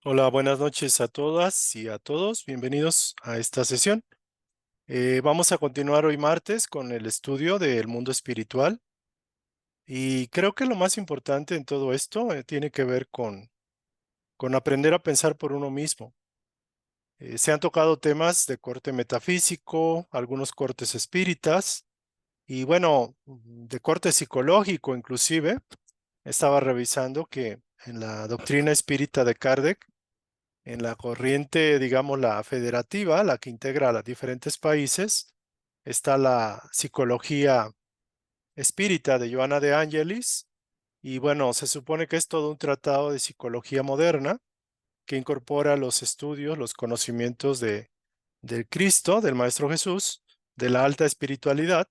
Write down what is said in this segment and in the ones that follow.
Hola, buenas noches a todas y a todos. Bienvenidos a esta sesión. Vamos a continuar hoy martes con el estudio del mundo espiritual y creo que lo más importante en todo esto tiene que ver con aprender a pensar por uno mismo. Se han tocado temas de corte metafísico, algunos cortes espíritas y bueno, de corte psicológico inclusive. Estaba revisando que en la doctrina espírita de Kardec, en la corriente, digamos, la federativa, la que integra a los diferentes países, está la psicología espírita de Joana de Angelis. Y bueno, se supone que es todo un tratado de psicología moderna que incorpora los estudios, los conocimientos del Cristo, del Maestro Jesús, de la alta espiritualidad,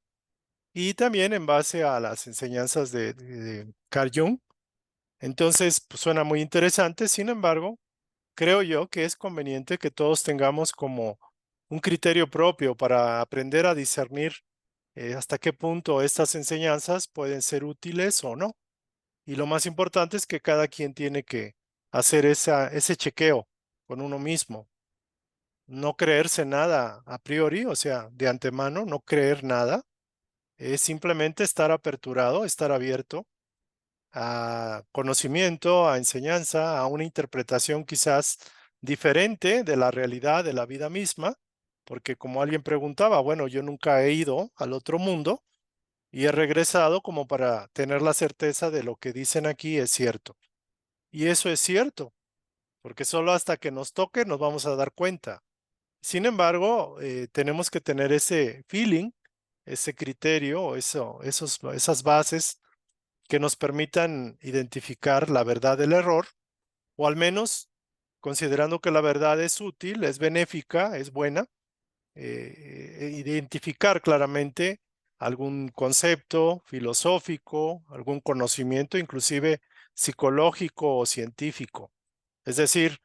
y también en base a las enseñanzas de Carl Jung. Entonces, pues, suena muy interesante. Sin embargo, creo yo que es conveniente que todos tengamos como un criterio propio para aprender a discernir hasta qué punto estas enseñanzas pueden ser útiles o no. Y lo más importante es que cada quien tiene que hacer ese chequeo con uno mismo. No creerse nada a priori, o sea, de antemano, no creer nada. Es simplemente estar aperturado, estar abierto a conocimiento, a enseñanza, a una interpretación quizás diferente de la realidad de la vida misma, porque como alguien preguntaba, bueno, yo nunca he ido al otro mundo y he regresado como para tener la certeza de lo que dicen aquí es cierto. Y eso es cierto, porque solo hasta que nos toque nos vamos a dar cuenta. Sin embargo, tenemos que tener ese feeling, ese criterio, esas bases que nos permitan identificar la verdad del error, o al menos considerando que la verdad es útil, es benéfica, es buena, identificar claramente algún concepto filosófico, algún conocimiento, inclusive psicológico o científico. Es decir,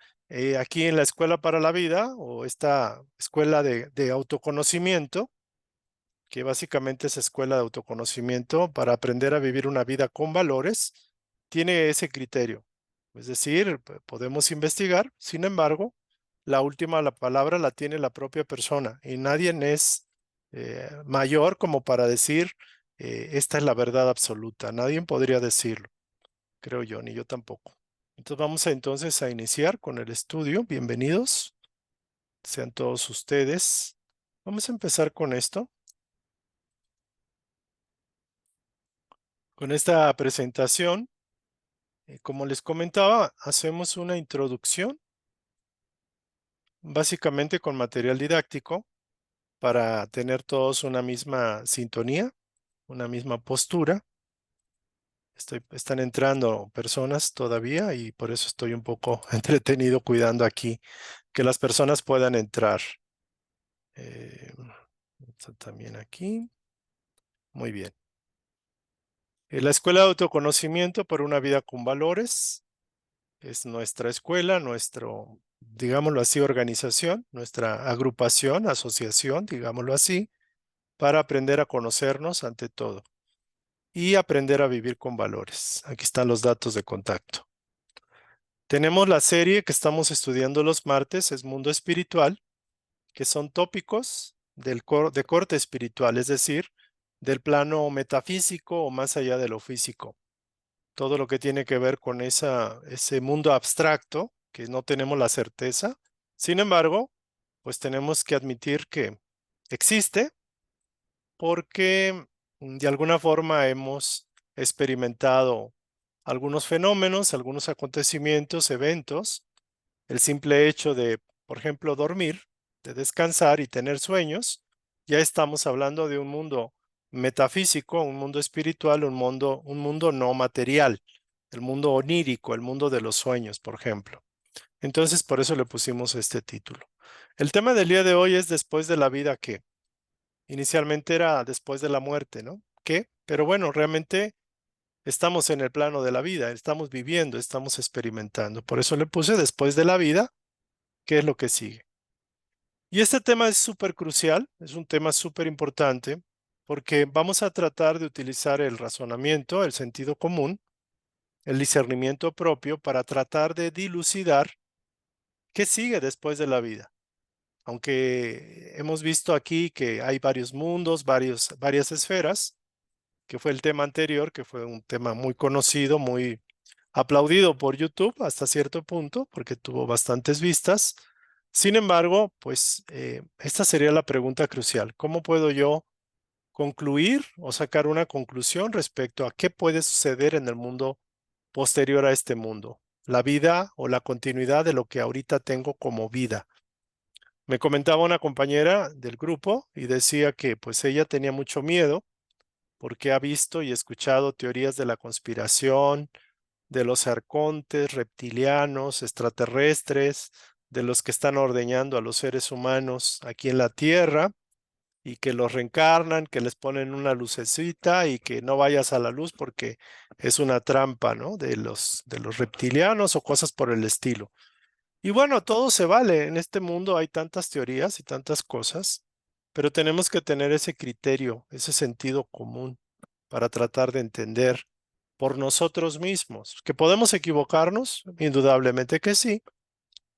aquí en la Escuela para la Vida o esta escuela de autoconocimiento, que básicamente es escuela de autoconocimiento para aprender a vivir una vida con valores, tiene ese criterio. Es decir, podemos investigar, sin embargo, la palabra la tiene la propia persona y nadie es mayor como para decir esta es la verdad absoluta. Nadie podría decirlo, creo yo, ni yo tampoco. Entonces vamos entonces a iniciar con el estudio. Bienvenidos, sean todos ustedes. Vamos a empezar con esto. Con esta presentación, como les comentaba, hacemos una introducción, básicamente con material didáctico, para tener todos una misma sintonía, una misma postura. Están entrando personas todavía y por eso estoy un poco entretenido cuidando aquí que las personas puedan entrar. Eh, Está también aquí. Muy bien. La Escuela de Autoconocimiento por una vida con valores es nuestra escuela, digámoslo así, organización, nuestra agrupación, asociación, digámoslo así, para aprender a conocernos ante todo y aprender a vivir con valores. Aquí están los datos de contacto. Tenemos la serie que estamos estudiando los martes, es Mundo Espiritual, que son tópicos de corte espiritual, es decir, del plano metafísico o más allá de lo físico. Todo lo que tiene que ver con ese mundo abstracto, que no tenemos la certeza. Sin embargo, pues tenemos que admitir que existe porque de alguna forma hemos experimentado algunos fenómenos, algunos acontecimientos, eventos. El simple hecho de, por ejemplo, dormir, de descansar y tener sueños, ya estamos hablando de un mundo metafísico, un mundo espiritual, un mundo no material, el mundo onírico, el mundo de los sueños, por ejemplo. Entonces, por eso le pusimos este título. El tema del día de hoy es después de la vida, ¿qué? Inicialmente era después de la muerte, ¿no? ¿Qué? Pero bueno, realmente estamos en el plano de la vida, estamos viviendo, estamos experimentando. Por eso le puse después de la vida, ¿qué es lo que sigue? Y este tema es súper crucial, es un tema súper importante, porque vamos a tratar de utilizar el razonamiento, el sentido común, el discernimiento propio para tratar de dilucidar ¿Qué sigue después de la vida? Aunque hemos visto aquí que hay varios mundos, varias esferas, que fue el tema anterior, que fue un tema muy conocido, muy aplaudido por YouTube hasta cierto punto, porque tuvo bastantes vistas. Sin embargo, pues esta sería la pregunta crucial. ¿Cómo puedo yo concluir o sacar una conclusión respecto a qué puede suceder en el mundo posterior a este mundo? La vida o la continuidad de lo que ahorita tengo como vida. Me comentaba una compañera del grupo y decía que pues ella tenía mucho miedo porque ha visto y escuchado teorías de la conspiración, de los arcontes, reptilianos, extraterrestres, de los que están ordeñando a los seres humanos aquí en la Tierra y que los reencarnan, que les ponen una lucecita y que no vayas a la luz porque es una trampa, ¿no? De los reptilianos o cosas por el estilo. Y bueno, todo se vale. En este mundo hay tantas teorías y tantas cosas, pero tenemos que tener ese criterio, ese sentido común para tratar de entender por nosotros mismos. ¿Que podemos equivocarnos? Indudablemente que sí,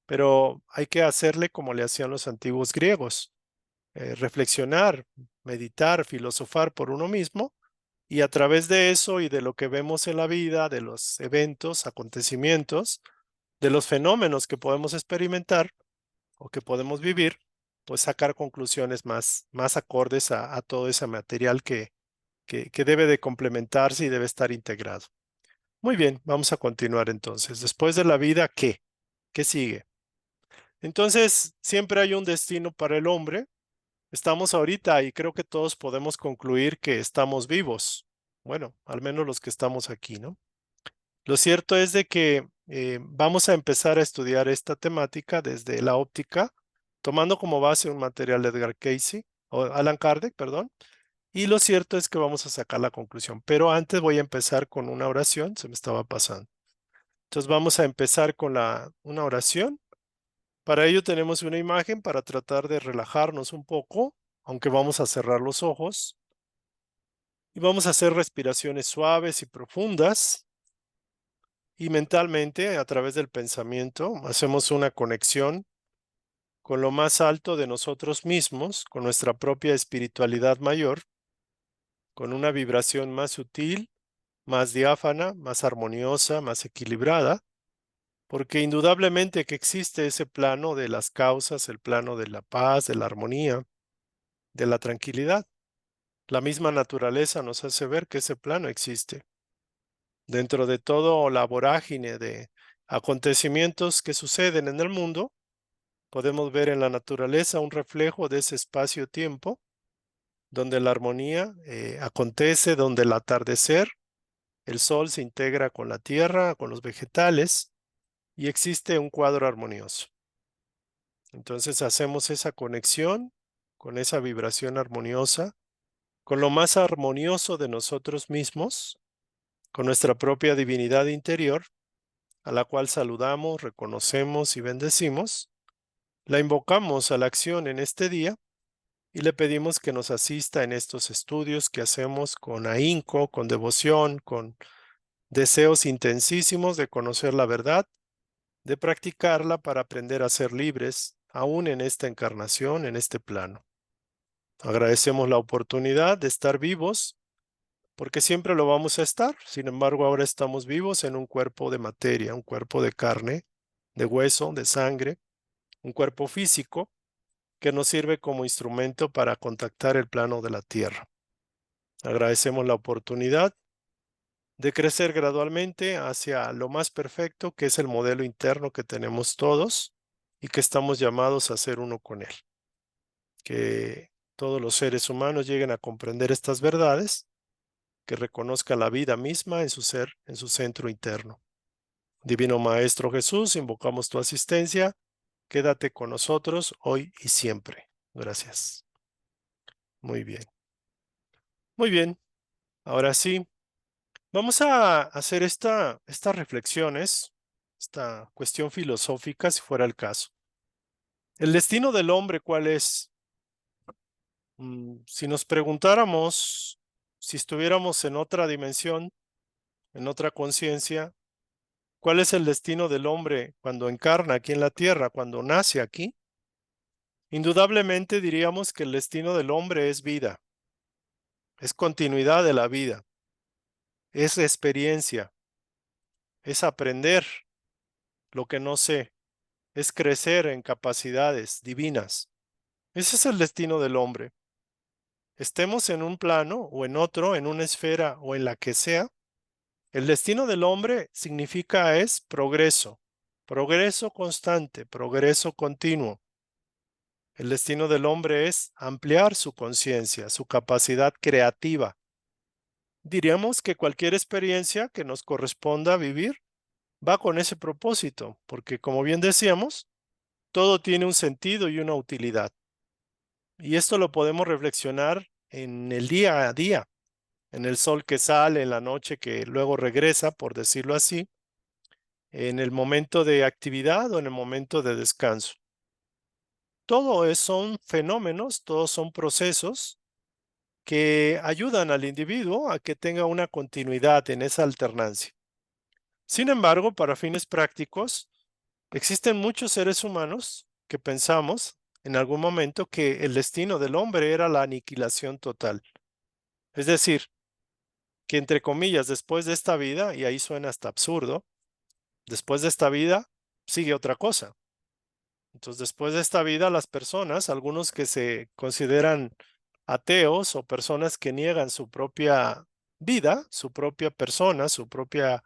pero hay que hacerle como le hacían los antiguos griegos, reflexionar, meditar, filosofar por uno mismo y a través de eso y de lo que vemos en la vida, de los eventos, acontecimientos, de los fenómenos que podemos experimentar o que podemos vivir, pues sacar conclusiones más acordes a todo ese material que debe de complementarse y debe estar integrado. Muy bien, vamos a continuar entonces. Después de la vida, ¿qué? ¿Qué sigue? Entonces, siempre hay un destino para el hombre. Estamos ahorita y creo que todos podemos concluir que estamos vivos. Bueno, al menos los que estamos aquí, ¿no? Lo cierto es de que vamos a empezar a estudiar esta temática desde la óptica, tomando como base un material de Edgar Cayce, o Alan Kardec, perdón, y lo cierto es que vamos a sacar la conclusión. Pero antes voy a empezar con una oración, se me estaba pasando. Entonces vamos a empezar con una oración. Para ello tenemos una imagen para tratar de relajarnos un poco, aunque vamos a cerrar los ojos. Y vamos a hacer respiraciones suaves y profundas. Y mentalmente, a través del pensamiento, hacemos una conexión con lo más alto de nosotros mismos, con nuestra propia espiritualidad mayor, con una vibración más sutil, más diáfana, más armoniosa, más equilibrada, porque indudablemente que existe ese plano de las causas, el plano de la paz, de la armonía, de la tranquilidad. La misma naturaleza nos hace ver que ese plano existe. Dentro de todo la vorágine de acontecimientos que suceden en el mundo, podemos ver en la naturaleza un reflejo de ese espacio-tiempo, donde la armonía acontece, donde el atardecer, el sol se integra con la tierra, con los vegetales, y existe un cuadro armonioso. Entonces hacemos esa conexión con esa vibración armoniosa, con lo más armonioso de nosotros mismos, con nuestra propia divinidad interior, a la cual saludamos, reconocemos y bendecimos. La invocamos a la acción en este día y le pedimos que nos asista en estos estudios que hacemos con ahínco, con devoción, con deseos intensísimos de conocer la verdad, de practicarla para aprender a ser libres, aún en esta encarnación, en este plano. Agradecemos la oportunidad de estar vivos, porque siempre lo vamos a estar. Sin embargo, ahora estamos vivos en un cuerpo de materia, un cuerpo de carne, de hueso, de sangre, un cuerpo físico que nos sirve como instrumento para contactar el plano de la tierra. Agradecemos la oportunidad de crecer gradualmente hacia lo más perfecto, que es el modelo interno que tenemos todos y que estamos llamados a ser uno con él. Que todos los seres humanos lleguen a comprender estas verdades, que reconozca la vida misma en su ser, en su centro interno. Divino Maestro Jesús, invocamos tu asistencia. Quédate con nosotros hoy y siempre. Gracias. Muy bien. Muy bien. Ahora sí, vamos a hacer estas reflexiones, esta cuestión filosófica, si fuera el caso. ¿El destino del hombre cuál es? Si nos preguntáramos si estuviéramos en otra dimensión, en otra conciencia, ¿Cuál es el destino del hombre cuando encarna aquí en la tierra, cuando nace aquí? Indudablemente diríamos que el destino del hombre es vida, es continuidad de la vida, es experiencia, es aprender lo que no sé, es crecer en capacidades divinas. Ese es el destino del hombre. Estemos en un plano o en otro, en una esfera o en la que sea, el destino del hombre significa es progreso, progreso constante, progreso continuo. El destino del hombre es ampliar su conciencia, su capacidad creativa. Diríamos que cualquier experiencia que nos corresponda vivir va con ese propósito, porque como bien decíamos, todo tiene un sentido y una utilidad. Y esto lo podemos reflexionar en el día a día, en el sol que sale, en la noche que luego regresa, por decirlo así, en el momento de actividad o en el momento de descanso. Son fenómenos, todos son procesos que ayudan al individuo a que tenga una continuidad en esa alternancia. Sin embargo, para fines prácticos, existen muchos seres humanos que pensamos en algún momento que el destino del hombre era la aniquilación total. Es decir, que entre comillas, después de esta vida, y ahí suena hasta absurdo, después de esta vida sigue otra cosa. Entonces, después de esta vida, las personas, algunos que se consideran ateos o personas que niegan su propia vida, su propia persona, su propia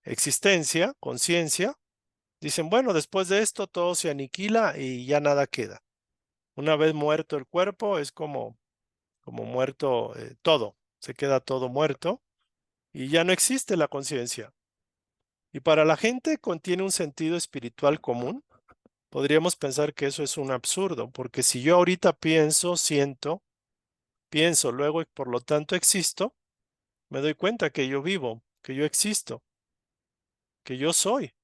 existencia, conciencia, dicen, bueno, después de esto todo se aniquila y ya nada queda. Una vez muerto el cuerpo, es como muerto todo, se queda todo muerto y ya no existe la conciencia. Y para la gente contiene un sentido espiritual común. Podríamos pensar que eso es un absurdo, porque si yo ahorita pienso, siento, pienso luego y por lo tanto existo, me doy cuenta que yo vivo, que yo existo, que yo soy.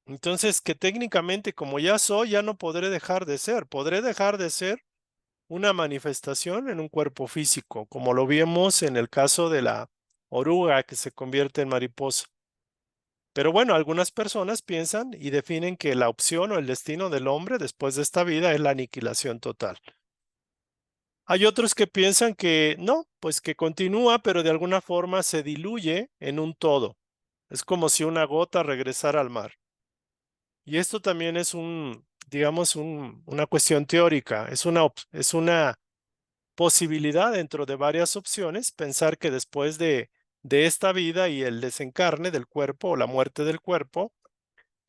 Entonces, que técnicamente como ya soy, ya no podré dejar de ser. Podré dejar de ser una manifestación en un cuerpo físico, como lo vimos en el caso de la oruga que se convierte en mariposa. Pero bueno, algunas personas piensan y definen que la opción o el destino del hombre después de esta vida es la aniquilación total. Hay otros que piensan que no, pues que continúa, pero de alguna forma se diluye en un todo. Es como si una gota regresara al mar. Y esto también es digamos, una cuestión teórica, es una posibilidad dentro de varias opciones, pensar que después de esta vida y el desencarne del cuerpo o la muerte del cuerpo,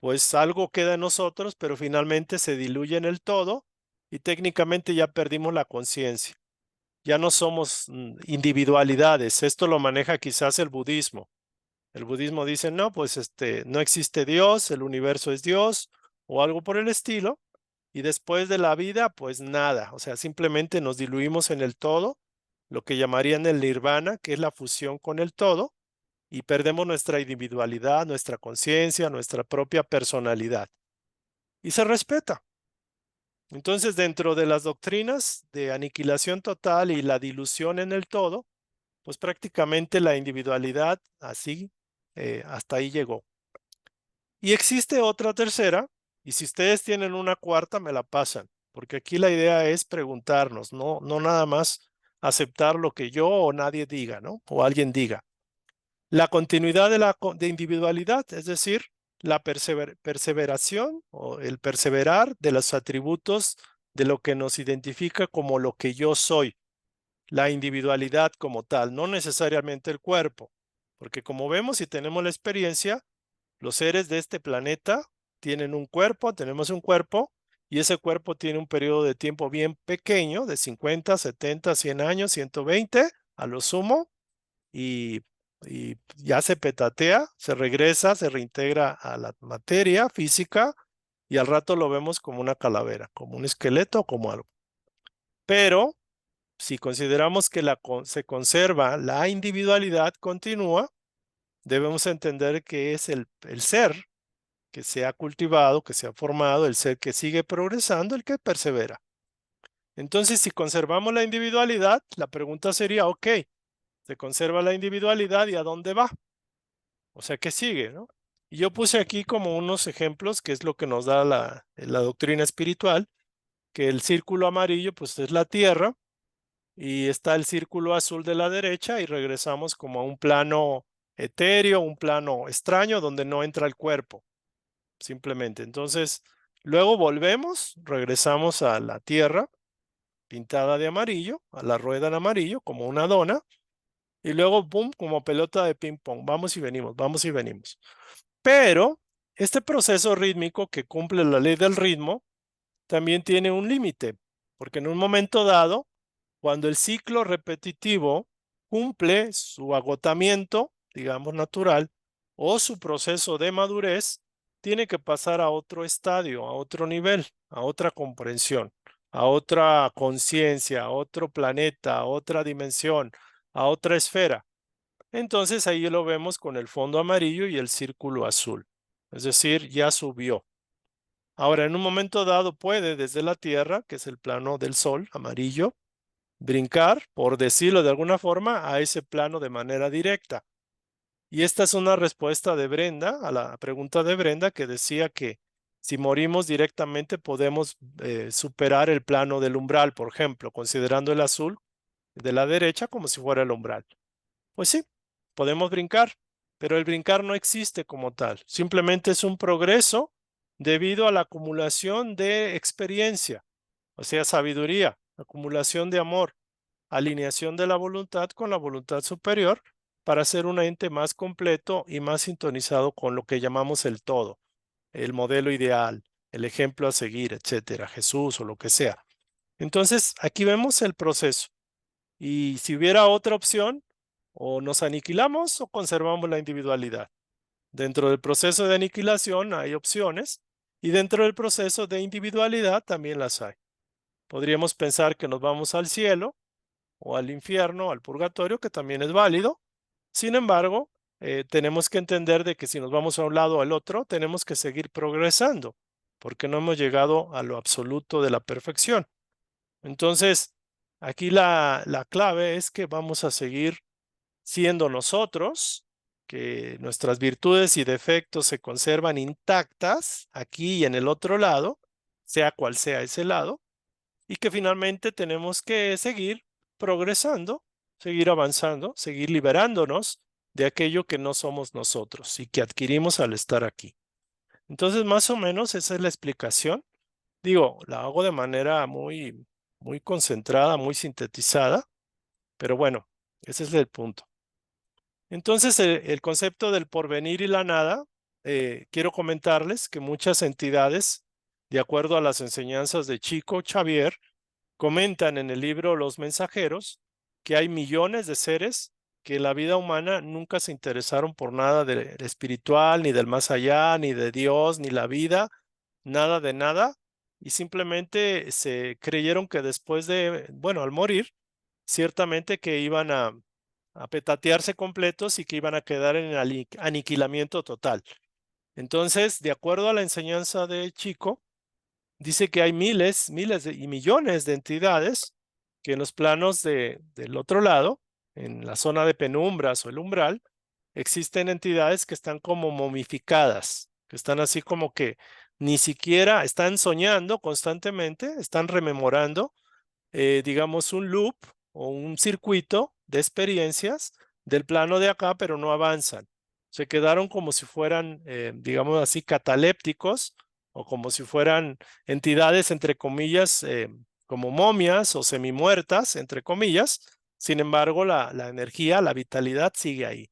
pues algo queda en nosotros, pero finalmente se diluye en el todo y técnicamente ya perdimos la conciencia. Ya no somos individualidades. Esto lo maneja quizás el budismo. El budismo dice, no, pues no existe Dios, el universo es Dios o algo por el estilo. Y después de la vida, pues nada. O sea, simplemente nos diluimos en el todo, lo que llamarían el nirvana, que es la fusión con el todo, y perdemos nuestra individualidad, nuestra conciencia, nuestra propia personalidad. Y se respeta. Entonces, dentro de las doctrinas de aniquilación total y la dilución en el todo, pues prácticamente la individualidad así, hasta ahí llegó. Y existe otra tercera, y si ustedes tienen una cuarta, me la pasan, porque aquí la idea es preguntarnos, no nada más aceptar lo que yo o nadie diga, ¿no? O alguien diga. La continuidad de individualidad, es decir, la perseveración o el perseverar de los atributos de lo que nos identifica como lo que yo soy, la individualidad como tal, no necesariamente el cuerpo, porque como vemos y tenemos la experiencia, los seres de este planeta tienen un cuerpo, tenemos un cuerpo, y ese cuerpo tiene un periodo de tiempo bien pequeño, de 50, 70, 100 años, 120 a lo sumo, y, y ya se petatea, se regresa, se reintegra a la materia física, y al rato lo vemos como una calavera, como un esqueleto, como algo. Pero si consideramos que se conserva la individualidad continua, debemos entender que es el ser que se ha cultivado, que se ha formado, el ser que sigue progresando, el que persevera. Entonces, si conservamos la individualidad, la pregunta sería, ok, se conserva la individualidad y ¿a dónde va? O sea, ¿qué sigue, no? Y yo puse aquí como unos ejemplos, que es lo que nos da la doctrina espiritual, que el círculo amarillo pues es la Tierra y está el círculo azul de la derecha y regresamos como a un plano etéreo, un plano extraño donde no entra el cuerpo, simplemente. Entonces, luego volvemos, regresamos a la Tierra pintada de amarillo, a la rueda en amarillo, como una dona, y luego, boom, como pelota de ping pong, vamos y venimos, vamos y venimos. Pero este proceso rítmico que cumple la ley del ritmo también tiene un límite, porque en un momento dado, cuando el ciclo repetitivo cumple su agotamiento, digamos natural, o su proceso de madurez, tiene que pasar a otro estadio, a otro nivel, a otra comprensión, a otra conciencia, a otro planeta, a otra dimensión, a otra esfera. Entonces ahí lo vemos con el fondo amarillo y el círculo azul. Es decir, ya subió. Ahora, en un momento dado puede desde la Tierra, que es el plano del Sol, amarillo, brincar, por decirlo de alguna forma, a ese plano de manera directa. Y esta es una respuesta de Brenda a la pregunta de Brenda que decía que si morimos directamente podemos superar el plano del umbral, por ejemplo, considerando el azul de la derecha como si fuera el umbral. Pues sí, podemos brincar, pero el brincar no existe como tal. Simplemente es un progreso debido a la acumulación de experiencia, o sea, sabiduría, acumulación de amor, alineación de la voluntad con la voluntad superior para ser un ente más completo y más sintonizado con lo que llamamos el todo, el modelo ideal, el ejemplo a seguir, etcétera, Jesús o lo que sea. Entonces, aquí vemos el proceso. Y si hubiera otra opción, o nos aniquilamos o conservamos la individualidad. Dentro del proceso de aniquilación hay opciones y dentro del proceso de individualidad también las hay. Podríamos pensar que nos vamos al cielo o al infierno, al purgatorio, que también es válido. Sin embargo, tenemos que entender de que si nos vamos a un lado o al otro, tenemos que seguir progresando, porque no hemos llegado a lo absoluto de la perfección. Entonces, aquí la clave es que vamos a seguir siendo nosotros, que nuestras virtudes y defectos se conservan intactas aquí y en el otro lado, sea cual sea ese lado, y que finalmente tenemos que seguir progresando, seguir avanzando, seguir liberándonos de aquello que no somos nosotros y que adquirimos al estar aquí. Entonces, más o menos esa es la explicación. Digo, la hago de manera muy concentrada, muy sintetizada, pero bueno, ese es el punto. Entonces, el concepto del porvenir y la nada, quiero comentarles que muchas entidades, de acuerdo a las enseñanzas de Chico Xavier, comentan en el libro Los Mensajeros que hay millones de seres que en la vida humana nunca se interesaron por nada del espiritual, ni del más allá, ni de Dios, ni la vida, nada de nada, y simplemente se creyeron que después de, bueno, al morir, ciertamente que iban a petatearse completos y que iban a quedar en el aniquilamiento total. Entonces, de acuerdo a la enseñanza de Chico, dice que hay miles, y millones de entidades que en los planos del otro lado, en la zona de penumbras o el umbral, existen entidades que están como momificadas, que están así como que ni siquiera están soñando constantemente, están rememorando digamos, un loop o un circuito de experiencias del plano de acá, pero no avanzan. Se quedaron como si fueran, digamos así, catalépticos o como si fueran entidades, entre comillas, como momias o semimuertas, entre comillas. Sin embargo, la energía, la vitalidad sigue ahí.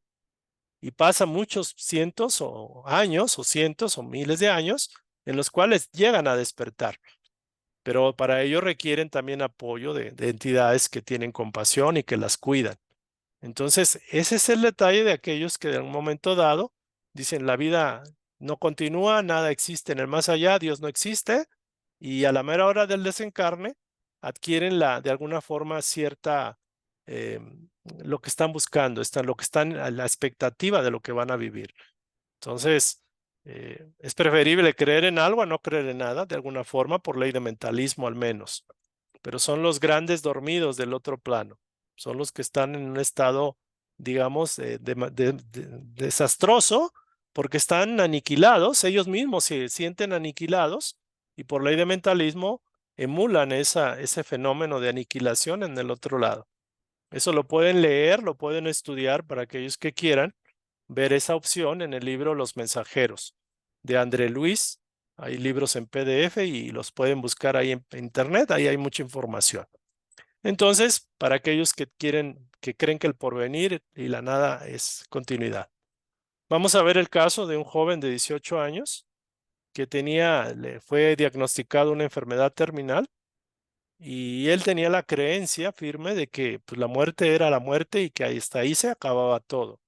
Y pasa muchos cientos o años o cientos o miles de años en los cuales llegan a despertar, pero para ello requieren también apoyo de entidades que tienen compasión y que las cuidan. Entonces, ese es el detalle de aquellos que en un momento dado dicen la vida no continúa, nada existe en el más allá, Dios no existe, y a la mera hora del desencarne adquieren de alguna forma cierta, eh, lo que están buscando, lo que están a la expectativa de lo que van a vivir. Entonces, es preferible creer en algo a no creer en nada, de alguna forma, por ley de mentalismo al menos. Pero son los grandes dormidos del otro plano. Son los que están en un estado, digamos, desastroso, porque están aniquilados, ellos mismos se sienten aniquilados y por ley de mentalismo emulan ese fenómeno de aniquilación en el otro lado. Eso lo pueden leer, lo pueden estudiar para aquellos que quieran ver esa opción en el libro Los Mensajeros de André Luis. Hay libros en PDF y los pueden buscar ahí en internet, ahí hay mucha información. Entonces, para aquellos que quieren, que creen que el porvenir y la nada es continuidad. Vamos a ver el caso de un joven de 18 años que le fue diagnosticado una enfermedad terminal y él tenía la creencia firme de que pues, la muerte era la muerte y que hasta ahí se acababa todo.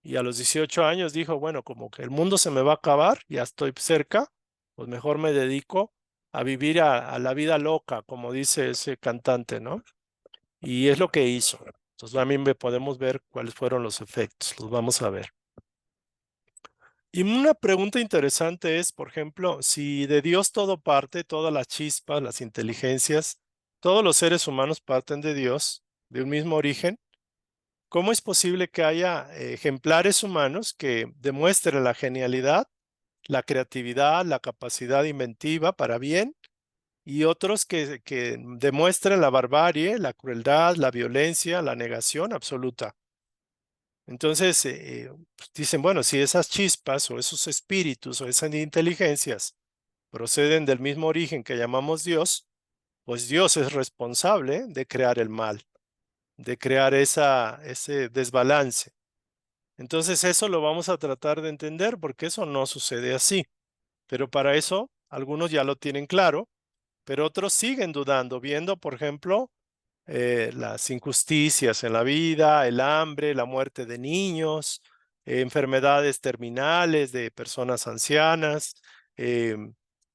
Y a los 18 años dijo, bueno, como que el mundo se me va a acabar, ya estoy cerca, pues mejor me dedico a vivir a la vida loca, como dice ese cantante, ¿no? Y es lo que hizo. Entonces también podemos ver cuáles fueron los efectos, los vamos a ver. Y una pregunta interesante es, por ejemplo, si de Dios todo parte, todas las chispas, las inteligencias, todos los seres humanos parten de Dios, de un mismo origen, ¿cómo es posible que haya ejemplares humanos que demuestren la genialidad, la creatividad, la capacidad inventiva para bien y otros que demuestren la barbarie, la crueldad, la violencia, la negación absoluta? Entonces, pues dicen, bueno, si esas chispas o esos espíritus o esas inteligencias proceden del mismo origen que llamamos Dios, pues Dios es responsable de crear el mal, de crear ese desbalance. Entonces, eso lo vamos a tratar de entender porque eso no sucede así. Pero para eso, algunos ya lo tienen claro, pero otros siguen dudando, viendo, por ejemplo, las injusticias en la vida, el hambre, la muerte de niños, enfermedades terminales de personas ancianas,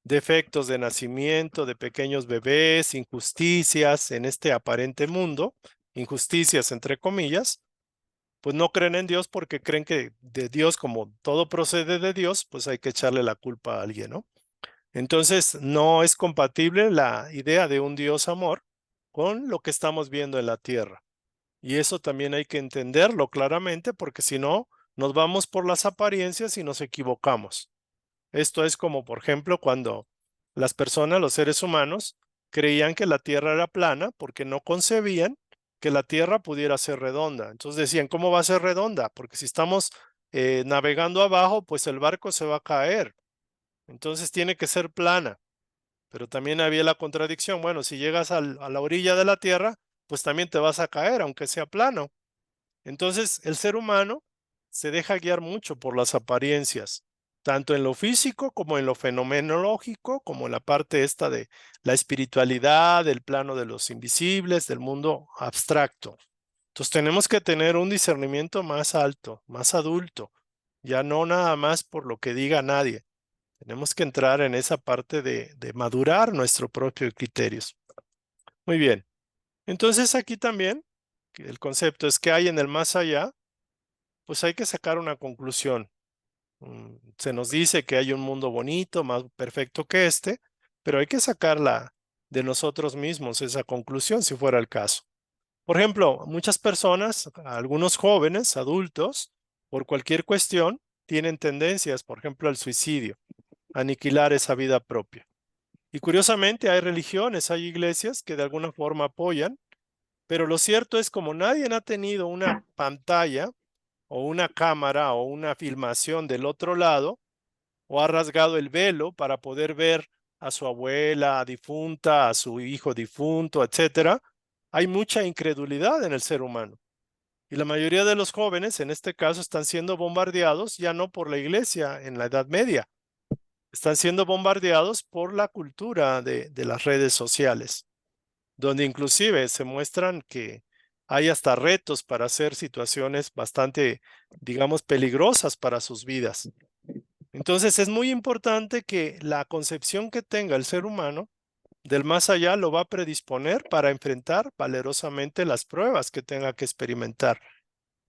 defectos de nacimiento de pequeños bebés, injusticias en este aparente mundo, injusticias entre comillas, pues no creen en Dios porque creen que de Dios, como todo procede de Dios, pues hay que echarle la culpa a alguien, ¿no? Entonces, no es compatible la idea de un Dios amor con lo que estamos viendo en la tierra. Y eso también hay que entenderlo claramente porque si no, nos vamos por las apariencias y nos equivocamos. Esto es como, por ejemplo, cuando las personas, los seres humanos, creían que la tierra era plana porque no concebían que la tierra pudiera ser redonda. Entonces decían, ¿cómo va a ser redonda? Porque si estamos navegando abajo, pues el barco se va a caer. Entonces tiene que ser plana. Pero también había la contradicción. Bueno, si llegas a la orilla de la tierra, pues también te vas a caer, aunque sea plano. Entonces, el ser humano se deja guiar mucho por las apariencias, tanto en lo físico como en lo fenomenológico, como en la parte esta de la espiritualidad, del plano de los invisibles, del mundo abstracto. Entonces, tenemos que tener un discernimiento más alto, más adulto, ya no nada más por lo que diga nadie. Tenemos que entrar en esa parte de madurar nuestro propio criterios. Muy bien. Entonces, aquí también el concepto es que hay en el más allá, pues hay que sacar una conclusión. Se nos dice que hay un mundo bonito, más perfecto que este, pero hay que sacarla de nosotros mismos, esa conclusión, si fuera el caso. Por ejemplo, muchas personas, algunos jóvenes, adultos, por cualquier cuestión, tienen tendencias, por ejemplo, al suicidio, a aniquilar esa vida propia. Y curiosamente hay religiones, hay iglesias que de alguna forma apoyan, pero lo cierto es como nadie ha tenido una pantalla o una cámara o una filmación del otro lado, o ha rasgado el velo para poder ver a su abuela difunta, a su hijo difunto, etcétera, hay mucha incredulidad en el ser humano. Y la mayoría de los jóvenes, en este caso, están siendo bombardeados ya no por la iglesia en la Edad Media, están siendo bombardeados por la cultura de las redes sociales, donde inclusive se muestran que hay hasta retos para hacer situaciones bastante, digamos, peligrosas para sus vidas. Entonces es muy importante que la concepción que tenga el ser humano del más allá lo va a predisponer para enfrentar valerosamente las pruebas que tenga que experimentar,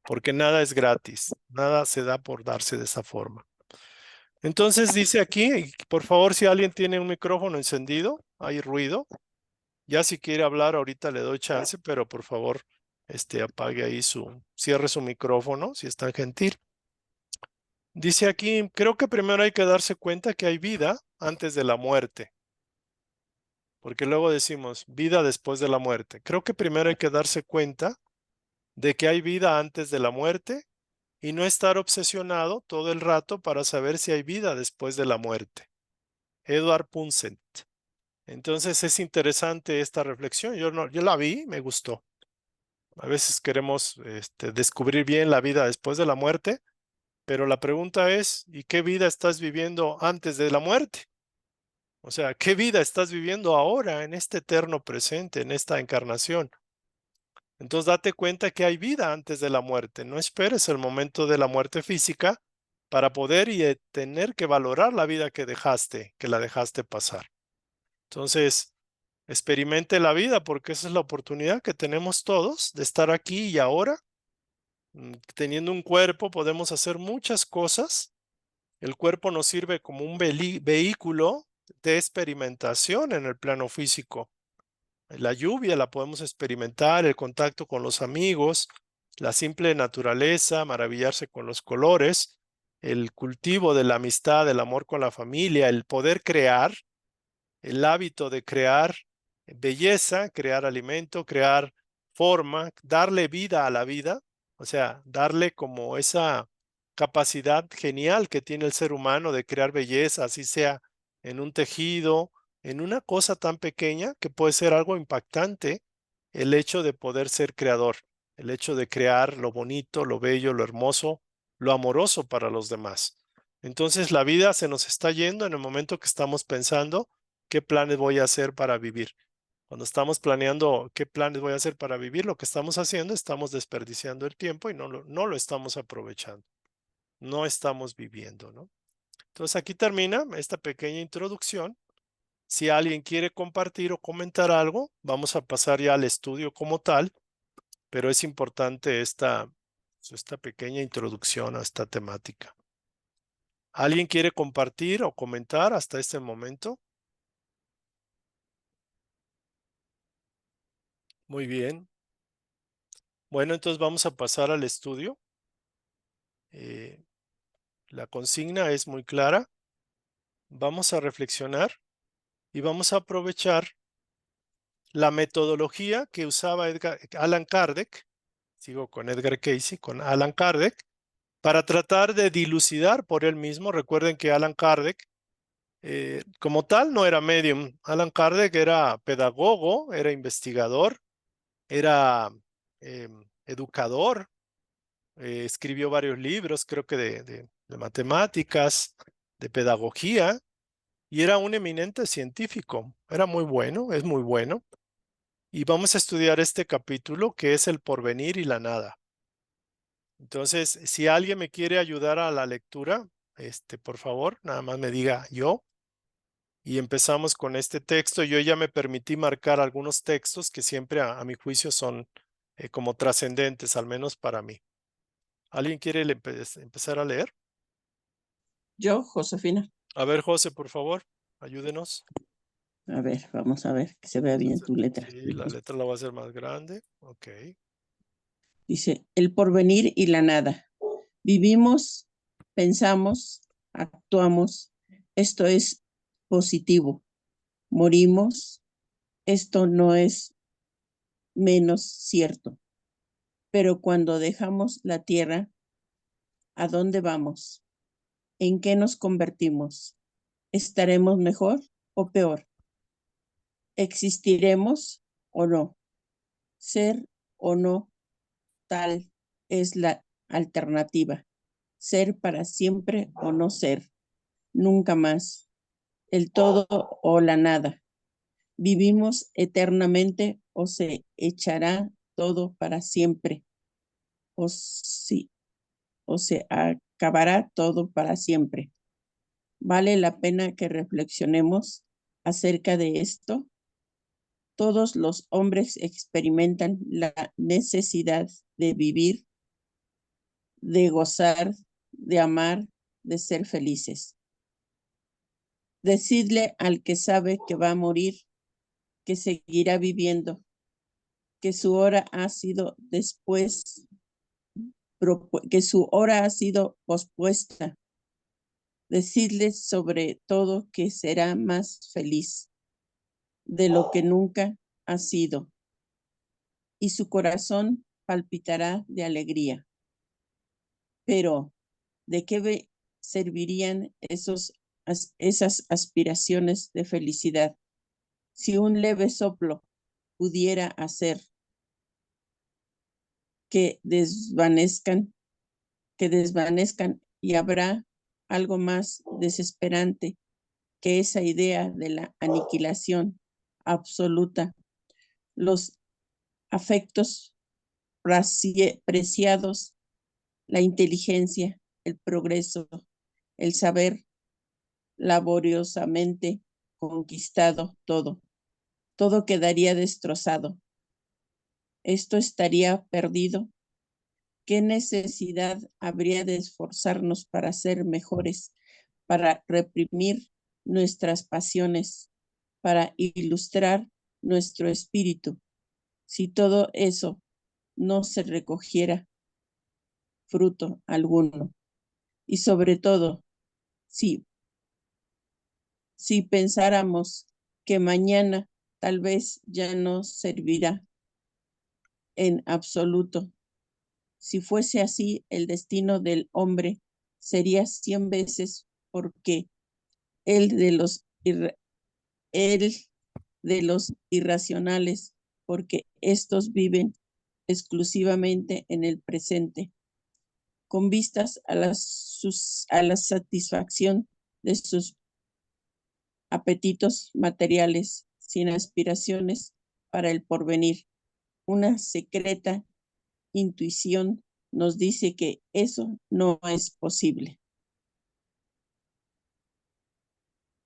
porque nada es gratis, nada se da por darse de esa forma. Entonces dice aquí, y por favor, si alguien tiene un micrófono encendido, hay ruido. Ya si quiere hablar ahorita le doy chance, pero por favor, apague ahí cierre su micrófono, si es tan gentil. Dice aquí, creo que primero hay que darse cuenta que hay vida antes de la muerte, porque luego decimos vida después de la muerte. Creo que primero hay que darse cuenta de que hay vida antes de la muerte y no estar obsesionado todo el rato para saber si hay vida después de la muerte. Edward Punset. Entonces es interesante esta reflexión. Yo la vi, me gustó. A veces queremos descubrir bien la vida después de la muerte, pero la pregunta es, ¿y qué vida estás viviendo antes de la muerte? O sea, ¿qué vida estás viviendo ahora en este eterno presente, en esta encarnación? Entonces date cuenta que hay vida antes de la muerte. No esperes el momento de la muerte física para poder y tener que valorar la vida que la dejaste pasar. Entonces, experimente la vida porque esa es la oportunidad que tenemos todos de estar aquí y ahora. Teniendo un cuerpo podemos hacer muchas cosas. El cuerpo nos sirve como un vehículo de experimentación en el plano físico. La lluvia la podemos experimentar, el contacto con los amigos, la simple naturaleza, maravillarse con los colores, el cultivo de la amistad, el amor con la familia, el poder crear, el hábito de crear belleza, crear alimento, crear forma, darle vida a la vida, o sea, darle como esa capacidad genial que tiene el ser humano de crear belleza, así sea en un tejido, en una cosa tan pequeña que puede ser algo impactante, el hecho de poder ser creador, el hecho de crear lo bonito, lo bello, lo hermoso, lo amoroso para los demás. Entonces la vida se nos está yendo en el momento que estamos pensando qué planes voy a hacer para vivir. Cuando estamos planeando qué planes voy a hacer para vivir, lo que estamos haciendo, estamos desperdiciando el tiempo y no lo estamos aprovechando. No estamos viviendo, ¿no? Entonces aquí termina esta pequeña introducción. Si alguien quiere compartir o comentar algo, vamos a pasar ya al estudio como tal, pero es importante esta pequeña introducción a esta temática. ¿Alguien quiere compartir o comentar hasta este momento? Muy bien. Bueno, entonces vamos a pasar al estudio. Eh, la consigna es muy clara. Vamos a reflexionar y vamos a aprovechar la metodología que usaba Alan Kardec, sigo con Edgar Cayce, con Alan Kardec, para tratar de dilucidar por él mismo. Recuerden que Alan Kardec, como tal, no era medium. Alan Kardec era pedagogo, era investigador, era educador, escribió varios libros, creo que de matemáticas, de pedagogía, y era un eminente científico. Era muy bueno, es muy bueno. Y vamos a estudiar este capítulo que es el porvenir y la nada. Entonces, si alguien me quiere ayudar a la lectura, por favor, nada más me diga yo. Y empezamos con este texto. Yo ya me permití marcar algunos textos que siempre a mi juicio son como trascendentes, al menos para mí. ¿Alguien quiere empezar a leer? Yo, Josefina. A ver, José, por favor, ayúdenos. A ver, vamos a ver que se vea bien tu letra. Sí, la letra la va a hacer más grande. Ok. Dice, el porvenir y la nada. Vivimos, pensamos, actuamos. Esto es positivo. Morimos. Esto no es menos cierto. Pero cuando dejamos la tierra, ¿a dónde vamos? ¿En qué nos convertimos? ¿Estaremos mejor o peor? ¿Existiremos o no? Ser o no, tal es la alternativa. Ser para siempre o no ser. Nunca más. El todo o la nada. Vivimos eternamente o se echará todo para siempre. O, si, o se acabará todo para siempre. ¿Vale la pena que reflexionemos acerca de esto? Todos los hombres experimentan la necesidad de vivir, de gozar, de amar, de ser felices. Decidle al que sabe que va a morir, que seguirá viviendo, que su hora ha sido que su hora ha sido pospuesta, Decidles sobre todo que será más feliz de lo que nunca ha sido, y su corazón palpitará de alegría. Pero, ¿de qué servirían esas aspiraciones de felicidad si un leve soplo pudiera hacer que desvanezcan, que desvanezcan, y habrá algo más desesperante que esa idea de la aniquilación absoluta? Los afectos preciados, la inteligencia, el progreso, el saber laboriosamente conquistado, todo quedaría destrozado. Esto estaría perdido. ¿Qué necesidad habría de esforzarnos para ser mejores, para reprimir nuestras pasiones, para ilustrar nuestro espíritu, si todo eso no se recogiera fruto alguno? Y sobre todo, si, si pensáramos que mañana tal vez ya no servirá en absoluto. Si fuese así, el destino del hombre sería 100 veces porque el de los, el de los irracionales, porque estos viven exclusivamente en el presente, con vistas a la satisfacción de sus apetitos materiales, sin aspiraciones para el porvenir. Una secreta intuición nos dice que eso no es posible.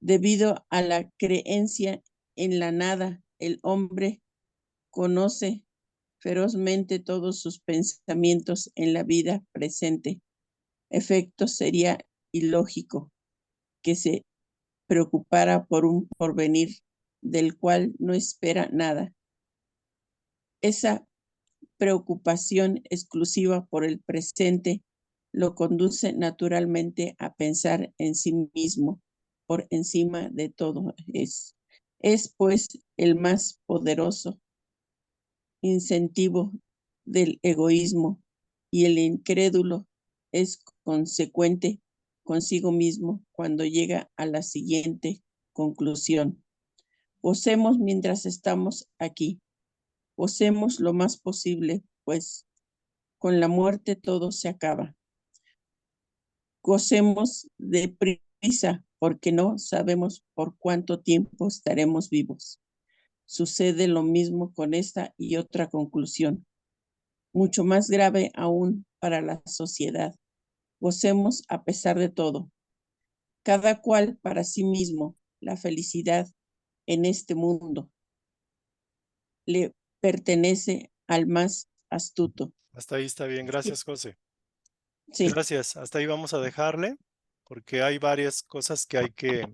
Debido a la creencia en la nada, el hombre conoce ferozmente todos sus pensamientos en la vida presente. Efecto, sería ilógico que se preocupara por un porvenir del cual no espera nada. Esa preocupación exclusiva por el presente lo conduce naturalmente a pensar en sí mismo por encima de todo. Es pues el más poderoso incentivo del egoísmo, y el incrédulo es consecuente consigo mismo cuando llega a la siguiente conclusión: gocemos mientras estamos aquí, gocemos lo más posible, pues con la muerte todo se acaba. Gocemos deprisa, porque no sabemos por cuánto tiempo estaremos vivos. Sucede lo mismo con esta y otra conclusión, mucho más grave aún para la sociedad. Gocemos a pesar de todo, cada cual para sí mismo. La felicidad en este mundo le pertenece al más astuto. Hasta ahí está bien. Gracias, José. Sí, Gracias. Hasta ahí vamos a dejarle porque hay varias cosas que hay que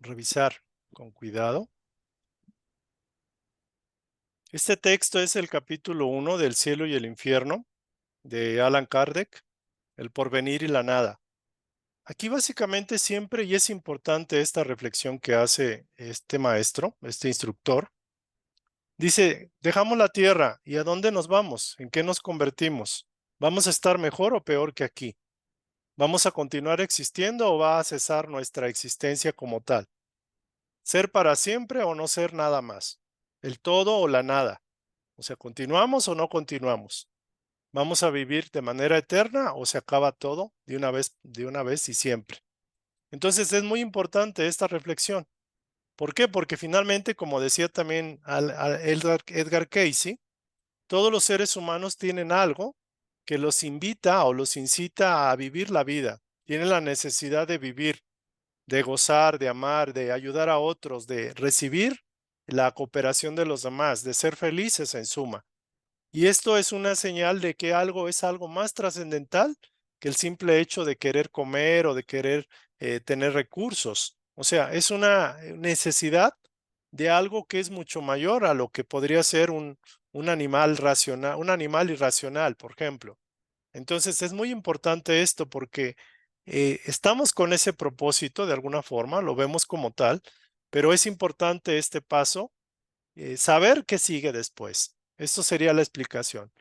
revisar con cuidado. Este texto es el capítulo 1 del cielo y el infierno de Alan Kardec, el porvenir y la nada. Aquí básicamente siempre, y es importante esta reflexión que hace este maestro, este instructor, dice, dejamos la tierra y ¿a dónde nos vamos? ¿En qué nos convertimos? ¿Vamos a estar mejor o peor que aquí? ¿Vamos a continuar existiendo o va a cesar nuestra existencia como tal? ¿Ser para siempre o no ser nada más? ¿El todo o la nada? O sea, ¿continuamos o no continuamos? ¿Vamos a vivir de manera eterna o se acaba todo de una vez y siempre? Entonces es muy importante esta reflexión. ¿Por qué? Porque finalmente, como decía también Edgar Cayce, todos los seres humanos tienen algo que los invita o los incita a vivir la vida. Tienen la necesidad de vivir, de gozar, de amar, de ayudar a otros, de recibir la cooperación de los demás, de ser felices en suma. Y esto es una señal de que algo es algo más trascendental que el simple hecho de querer comer o de querer tener recursos. O sea, es una necesidad de algo que es mucho mayor a lo que podría ser un animal racional, un animal irracional, por ejemplo. Entonces es muy importante esto porque estamos con ese propósito de alguna forma, lo vemos como tal, pero es importante este paso, saber qué sigue después. Esto sería la explicación.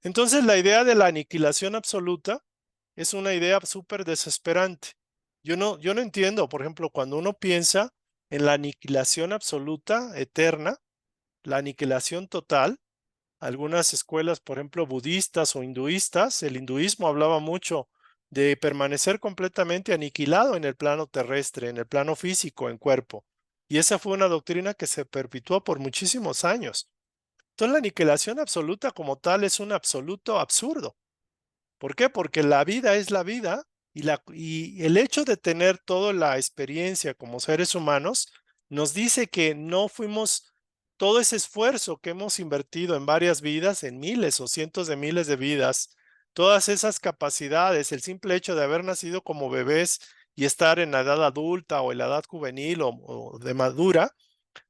Entonces la idea de la aniquilación absoluta es una idea súper desesperante. Yo no entiendo, por ejemplo, cuando uno piensa en la aniquilación absoluta, eterna, la aniquilación total, algunas escuelas, por ejemplo, budistas o hinduistas, el hinduismo hablaba mucho de permanecer completamente aniquilado en el plano terrestre, en el plano físico, en cuerpo. Y esa fue una doctrina que se perpetuó por muchísimos años. Entonces, la aniquilación absoluta como tal es un absoluto absurdo. ¿Por qué? Porque la vida es la vida y el hecho de tener toda la experiencia como seres humanos nos dice que no fuimos todo ese esfuerzo que hemos invertido en varias vidas, en miles o cientos de miles de vidas, todas esas capacidades, el simple hecho de haber nacido como bebés y estar en la edad adulta o en la edad juvenil o de madura,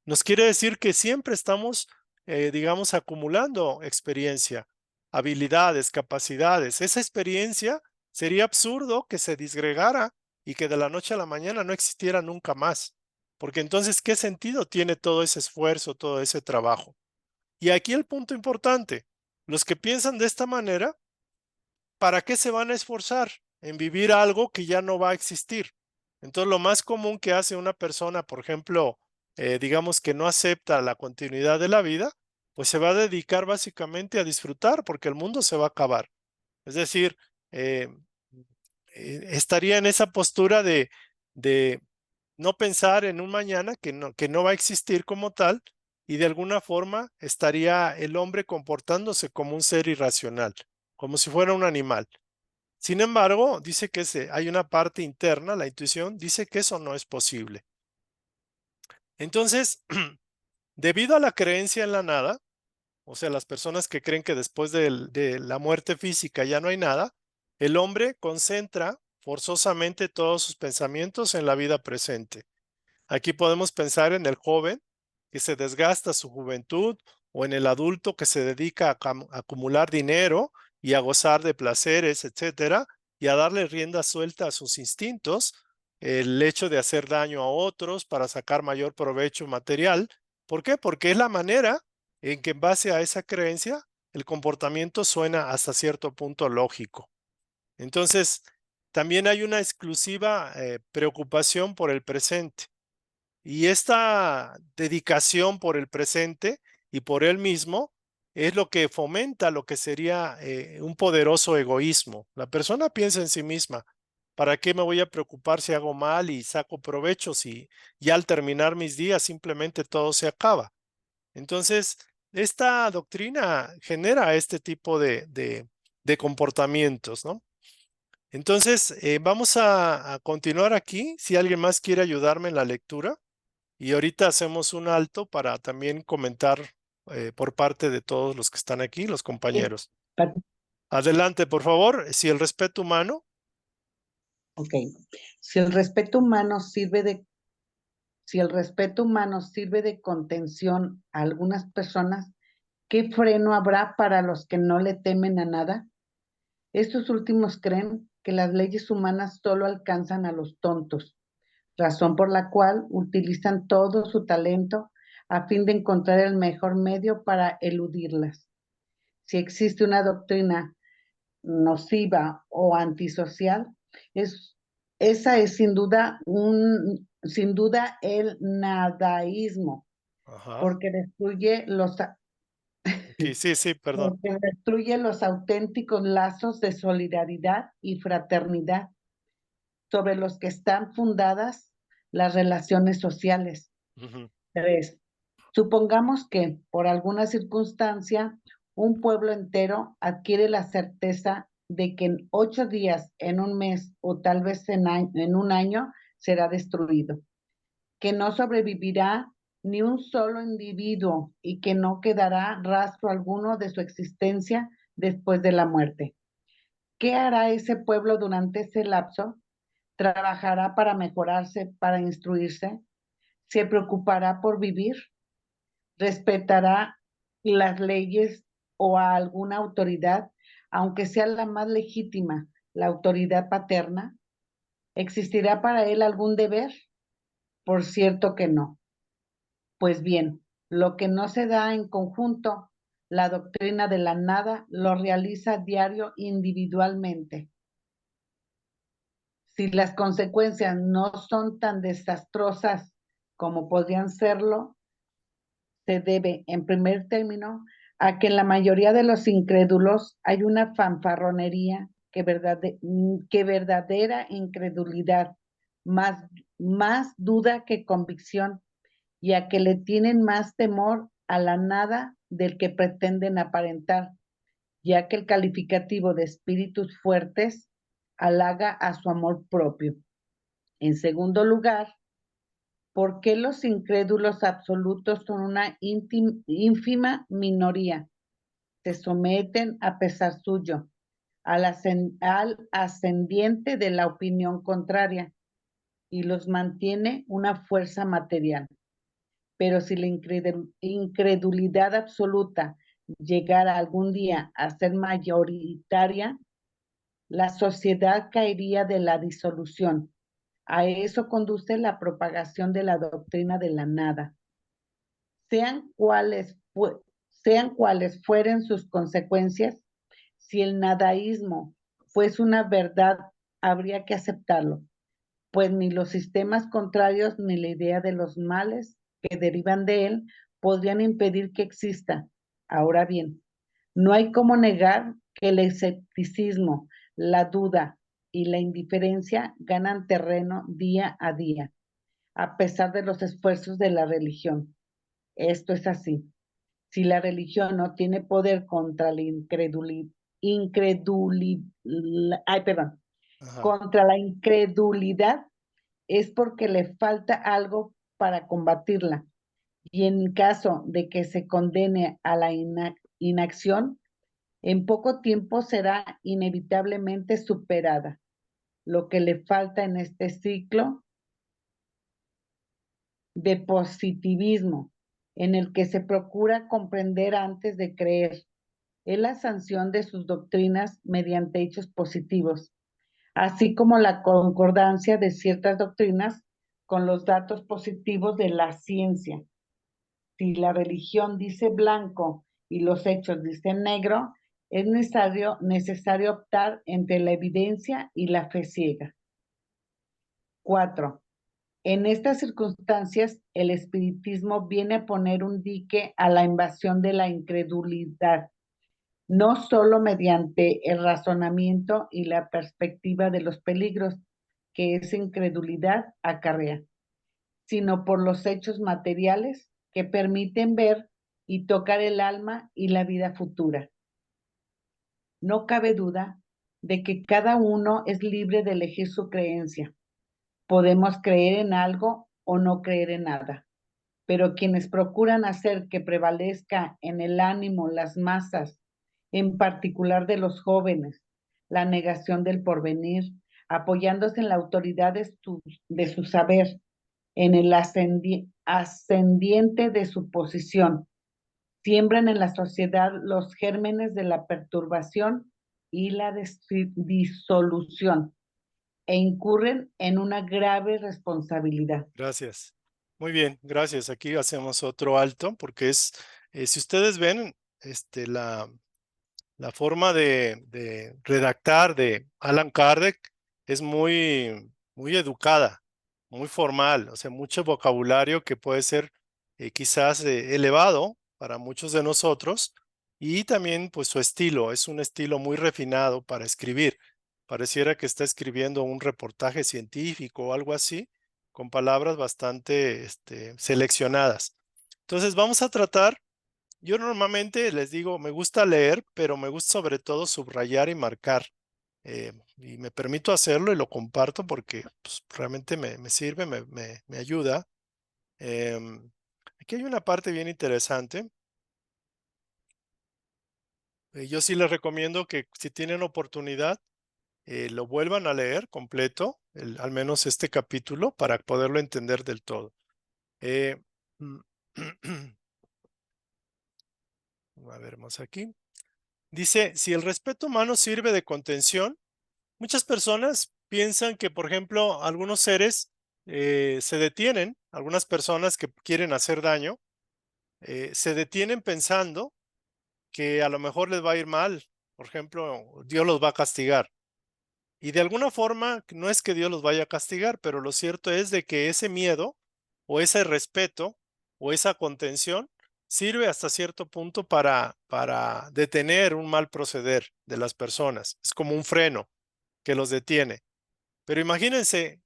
nos quiere decir que siempre estamos, digamos, acumulando experiencia, habilidades, capacidades. Esa experiencia sería absurdo que se disgregara y que de la noche a la mañana no existiera nunca más. Porque entonces, ¿qué sentido tiene todo ese esfuerzo, todo ese trabajo? Y aquí el punto importante, los que piensan de esta manera, ¿para qué se van a esforzar en vivir algo que ya no va a existir? Entonces, lo más común que hace una persona, por ejemplo, digamos que no acepta la continuidad de la vida, pues se va a dedicar básicamente a disfrutar porque el mundo se va a acabar. Es decir, eh, estaría en esa postura de no pensar en un mañana que no va a existir como tal y de alguna forma estaría el hombre comportándose como un ser irracional, como si fuera un animal. Sin embargo, dice que hay una parte interna, la intuición, dice que eso no es posible. Entonces, debido a la creencia en la nada, o sea, las personas que creen que después de la muerte física ya no hay nada, el hombre concentra forzosamente todos sus pensamientos en la vida presente. Aquí podemos pensar en el joven que se desgasta su juventud o en el adulto que se dedica a acumular dinero y a gozar de placeres, etcétera, y a darle rienda suelta a sus instintos, el hecho de hacer daño a otros para sacar mayor provecho material. ¿Por qué? Porque es la manera en que en base a esa creencia el comportamiento suena hasta cierto punto lógico. Entonces, también hay una exclusiva preocupación por el presente. Y esta dedicación por el presente y por él mismo es lo que fomenta lo que sería un poderoso egoísmo. La persona piensa en sí misma. ¿Para qué me voy a preocupar si hago mal y saco provecho si ya al terminar mis días simplemente todo se acaba? Entonces, esta doctrina genera este tipo de comportamientos, ¿no? Entonces, vamos a continuar aquí. Si alguien más quiere ayudarme en la lectura. Y ahorita hacemos un alto para también comentar por parte de todos los que están aquí, los Sí, compañeros. per- Adelante, por favor. Si el respeto humano, ok. Si el respeto humano sirve de, si el respeto humano sirve de contención a algunas personas, ¿qué freno habrá para los que no le temen a nada? Estos últimos creen que las leyes humanas solo alcanzan a los tontos, razón por la cual utilizan todo su talento a fin de encontrar el mejor medio para eludirlas. Si existe una doctrina nociva o antisocial, es, esa es sin duda el nadaísmo, ajá, porque destruye los, aquí, sí, sí, perdón. porque destruye los auténticos lazos de solidaridad y fraternidad sobre los que están fundadas las relaciones sociales. Ujú, 3. Supongamos que, por alguna circunstancia, un pueblo entero adquiere la certeza de que en 8 días, en un mes o tal vez en un año será destruido, que no sobrevivirá ni un solo individuo y que no quedará rastro alguno de su existencia después de la muerte. ¿Qué hará ese pueblo durante ese lapso? ¿Trabajará para mejorarse, para instruirse? ¿Se preocupará por vivir? ¿Respetará las leyes o a alguna autoridad aunque sea la más legítima, la autoridad paterna? ¿Existirá para él algún deber? Por cierto que no. Pues bien, lo que no se da en conjunto, la doctrina de la nada lo realiza a diario individualmente. Si las consecuencias no son tan desastrosas como podrían serlo, se debe, en primer término, a que en la mayoría de los incrédulos hay una fanfarronería que verdadera incredulidad, más duda que convicción, y a que le tienen más temor a la nada del que pretenden aparentar, ya que el calificativo de espíritus fuertes halaga a su amor propio. En segundo lugar, ¿por qué los incrédulos absolutos son una ínfima minoría? Se someten a pesar suyo al ascendiente de la opinión contraria y los mantiene una fuerza material. Pero si la incredulidad absoluta llegara algún día a ser mayoritaria, la sociedad caería de la disolución. A eso conduce la propagación de la doctrina de la nada. Sean cuales fueren sus consecuencias, si el nadaísmo fuese una verdad, habría que aceptarlo, pues ni los sistemas contrarios ni la idea de los males que derivan de él podrían impedir que exista. Ahora bien, no hay cómo negar que el escepticismo, la duda y la indiferencia ganan terreno día a día, a pesar de los esfuerzos de la religión. Esto es así. Si la religión no tiene poder contra la Ajá. contra la incredulidad, es porque le falta algo para combatirla. Y en caso de que se condene a la inacción, en poco tiempo será inevitablemente superada. Lo que le falta en este ciclo de positivismo, en el que se procura comprender antes de creer, es la sanción de sus doctrinas mediante hechos positivos, así como la concordancia de ciertas doctrinas con los datos positivos de la ciencia. Si la religión dice blanco y los hechos dicen negro, es necesario optar entre la evidencia y la fe ciega. 4. En estas circunstancias, el espiritismo viene a poner un dique a la invasión de la incredulidad, no solo mediante el razonamiento y la perspectiva de los peligros que esa incredulidad acarrea, sino por los hechos materiales que permiten ver y tocar el alma y la vida futura. No cabe duda de que cada uno es libre de elegir su creencia. Podemos creer en algo o no creer en nada, pero quienes procuran hacer que prevalezca en el ánimo las masas, en particular de los jóvenes, la negación del porvenir, apoyándose en la autoridad de su saber, en el ascendiente de su posición, siembran en la sociedad los gérmenes de la perturbación y la disolución e incurren en una grave responsabilidad. Gracias. Muy bien, gracias. Aquí hacemos otro alto porque si ustedes ven, la forma de redactar de Alan Kardec es muy educada, muy formal, o sea, mucho vocabulario que puede ser quizás elevado para muchos de nosotros y también pues su estilo, es un estilo muy refinado para escribir. Pareciera que está escribiendo un reportaje científico o algo así, con palabras bastante seleccionadas. Entonces vamos a tratar. Yo normalmente les digo, me gusta leer, pero me gusta sobre todo subrayar y marcar. Y me permito hacerlo y lo comparto porque pues, realmente me sirve, me ayuda. Em, Aquí hay una parte bien interesante. Yo sí les recomiendo que si tienen oportunidad, lo vuelvan a leer completo, al menos este capítulo, para poderlo entender del todo. Eh, mm, a ver más aquí. Dice, si el respeto humano sirve de contención, muchas personas piensan que, por ejemplo, algunos seres se detienen, algunas personas que quieren hacer daño, se detienen pensando que a lo mejor les va a ir mal. Por ejemplo, Dios los va a castigar. Y de alguna forma, no es que Dios los vaya a castigar, pero lo cierto es de que ese miedo o ese respeto o esa contención sirve hasta cierto punto para detener un mal proceder de las personas. Es como un freno que los detiene. Pero imagínense,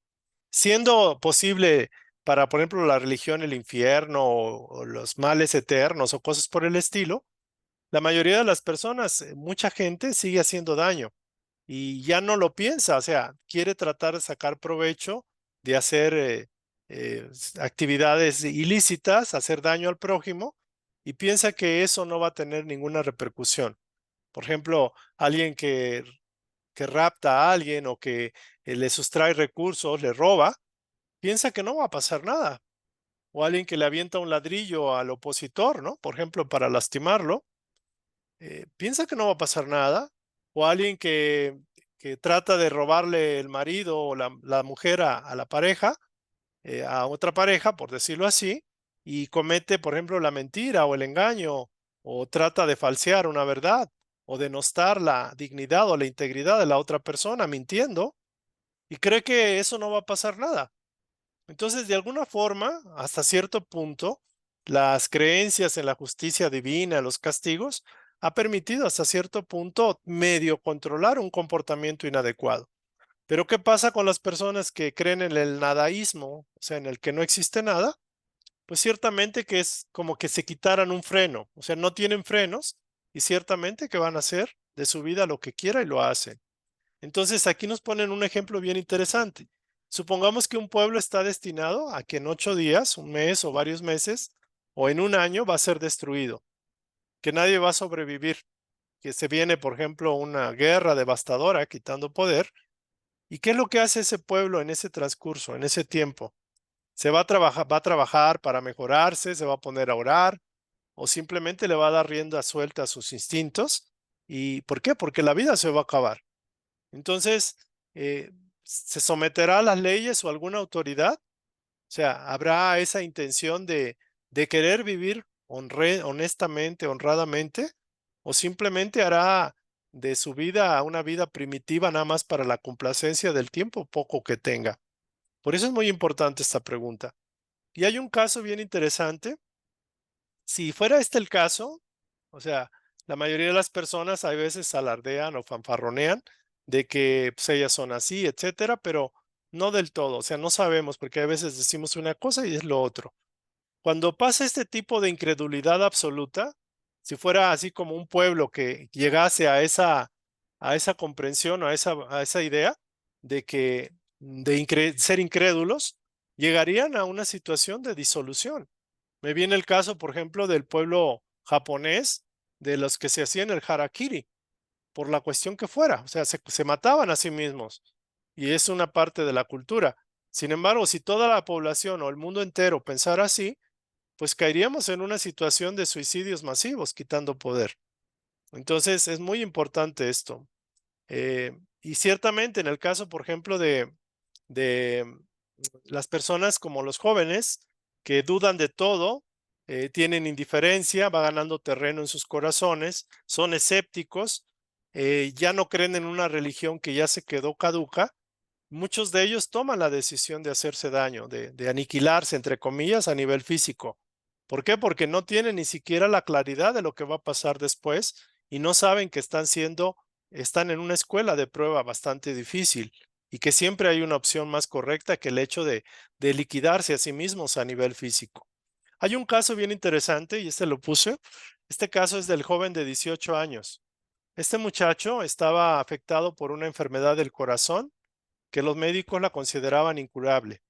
siendo posible para, por ejemplo, la religión, el infierno o los males eternos o cosas por el estilo, la mayoría de las personas, mucha gente sigue haciendo daño y ya no lo piensa, o sea, quiere tratar de sacar provecho de hacer actividades ilícitas, hacer daño al prójimo y piensa que eso no va a tener ninguna repercusión. Por ejemplo, alguien que rapta a alguien o que le sustrae recursos, le roba, piensa que no va a pasar nada. O alguien que le avienta un ladrillo al opositor, ¿no? Por ejemplo, para lastimarlo, piensa que no va a pasar nada. O alguien que trata de robarle el marido o la mujer a la pareja, a otra pareja, por decirlo así, y comete, por ejemplo, la mentira o el engaño, o trata de falsear una verdad, o denostar la dignidad o la integridad de la otra persona mintiendo, y cree que eso no va a pasar nada. Entonces, de alguna forma, hasta cierto punto, las creencias en la justicia divina, los castigos, ha permitido hasta cierto punto medio controlar un comportamiento inadecuado. Pero ¿qué pasa con las personas que creen en el nadaísmo, o sea, en el que no existe nada? Pues ciertamente que es como que se quitaran un freno, o sea, no tienen frenos y ciertamente que van a hacer de su vida lo que quiera y lo hacen. Entonces, aquí nos ponen un ejemplo bien interesante. Supongamos que un pueblo está destinado a que en 8 días, un mes o varios meses, o en un año va a ser destruido, que nadie va a sobrevivir, que se viene, por ejemplo, una guerra devastadora quitando poder. ¿Y qué es lo que hace ese pueblo en ese transcurso, en ese tiempo? ¿Se va a trabajar para mejorarse, se va a poner a orar o simplemente le va a dar rienda suelta a sus instintos? ¿Y por qué? Porque la vida se va a acabar. Entonces, ¿se someterá a las leyes o alguna autoridad? O sea, ¿habrá esa intención de querer vivir honestamente, honradamente? ¿O simplemente hará de su vida una vida primitiva nada más para la complacencia del tiempo poco que tenga? Por eso es muy importante esta pregunta. Y hay un caso bien interesante. Si fuera este el caso, o sea, la mayoría de las personas a veces alardean o fanfarronean de que pues, ellas son así, etcétera, pero no del todo, o sea, no sabemos porque a veces decimos una cosa y es lo otro. Cuando pasa este tipo de incredulidad absoluta, si fuera así como un pueblo que llegase a esa comprensión, a esa idea de que ser incrédulos, llegarían a una situación de disolución. Me viene el caso, por ejemplo, del pueblo japonés, de los que se hacían el harakiri, por la cuestión que fuera, o sea, se mataban a sí mismos y es una parte de la cultura. Sin embargo, si toda la población o el mundo entero pensara así, pues caeríamos en una situación de suicidios masivos, quitando poder. Entonces, es muy importante esto. Y ciertamente en el caso, por ejemplo, de las personas como los jóvenes que dudan de todo, tienen indiferencia, va ganando terreno en sus corazones, son escépticos, ya no creen en una religión que ya se quedó caduca. Muchos de ellos toman la decisión de hacerse daño, de aniquilarse, entre comillas, a nivel físico. ¿Por qué? Porque no tienen ni siquiera la claridad de lo que va a pasar después y no saben que están en una escuela de prueba bastante difícil y que siempre hay una opción más correcta que el hecho de liquidarse a sí mismos a nivel físico. Hay un caso bien interesante y este lo puse. Este caso es del joven de 18 años. Este muchacho estaba afectado por una enfermedad del corazón que los médicos la consideraban incurable.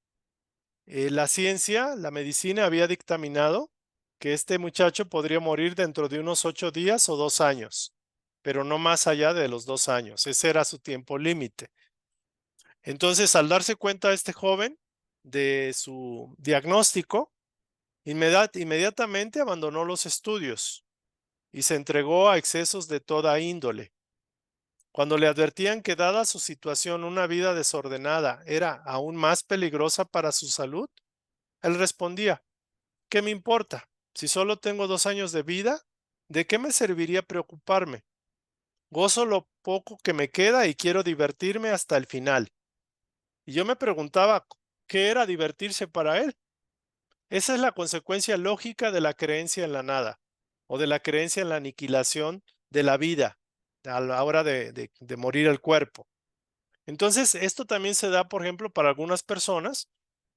La ciencia, la medicina había dictaminado que este muchacho podría morir dentro de unos 8 días o 2 años, pero no más allá de los 2 años. Ese era su tiempo límite. Entonces, al darse cuenta este joven de su diagnóstico, inmediatamente abandonó los estudios y se entregó a excesos de toda índole. Cuando le advertían que dada su situación una vida desordenada era aún más peligrosa para su salud, él respondía: ¿qué me importa? Si solo tengo 2 años de vida, ¿de qué me serviría preocuparme? Gozo lo poco que me queda y quiero divertirme hasta el final. Y yo me preguntaba, ¿qué era divertirse para él? Esa es la consecuencia lógica de la creencia en la nada, o de la creencia en la aniquilación de la vida a la hora de morir el cuerpo. Entonces, esto también se da, por ejemplo, para algunas personas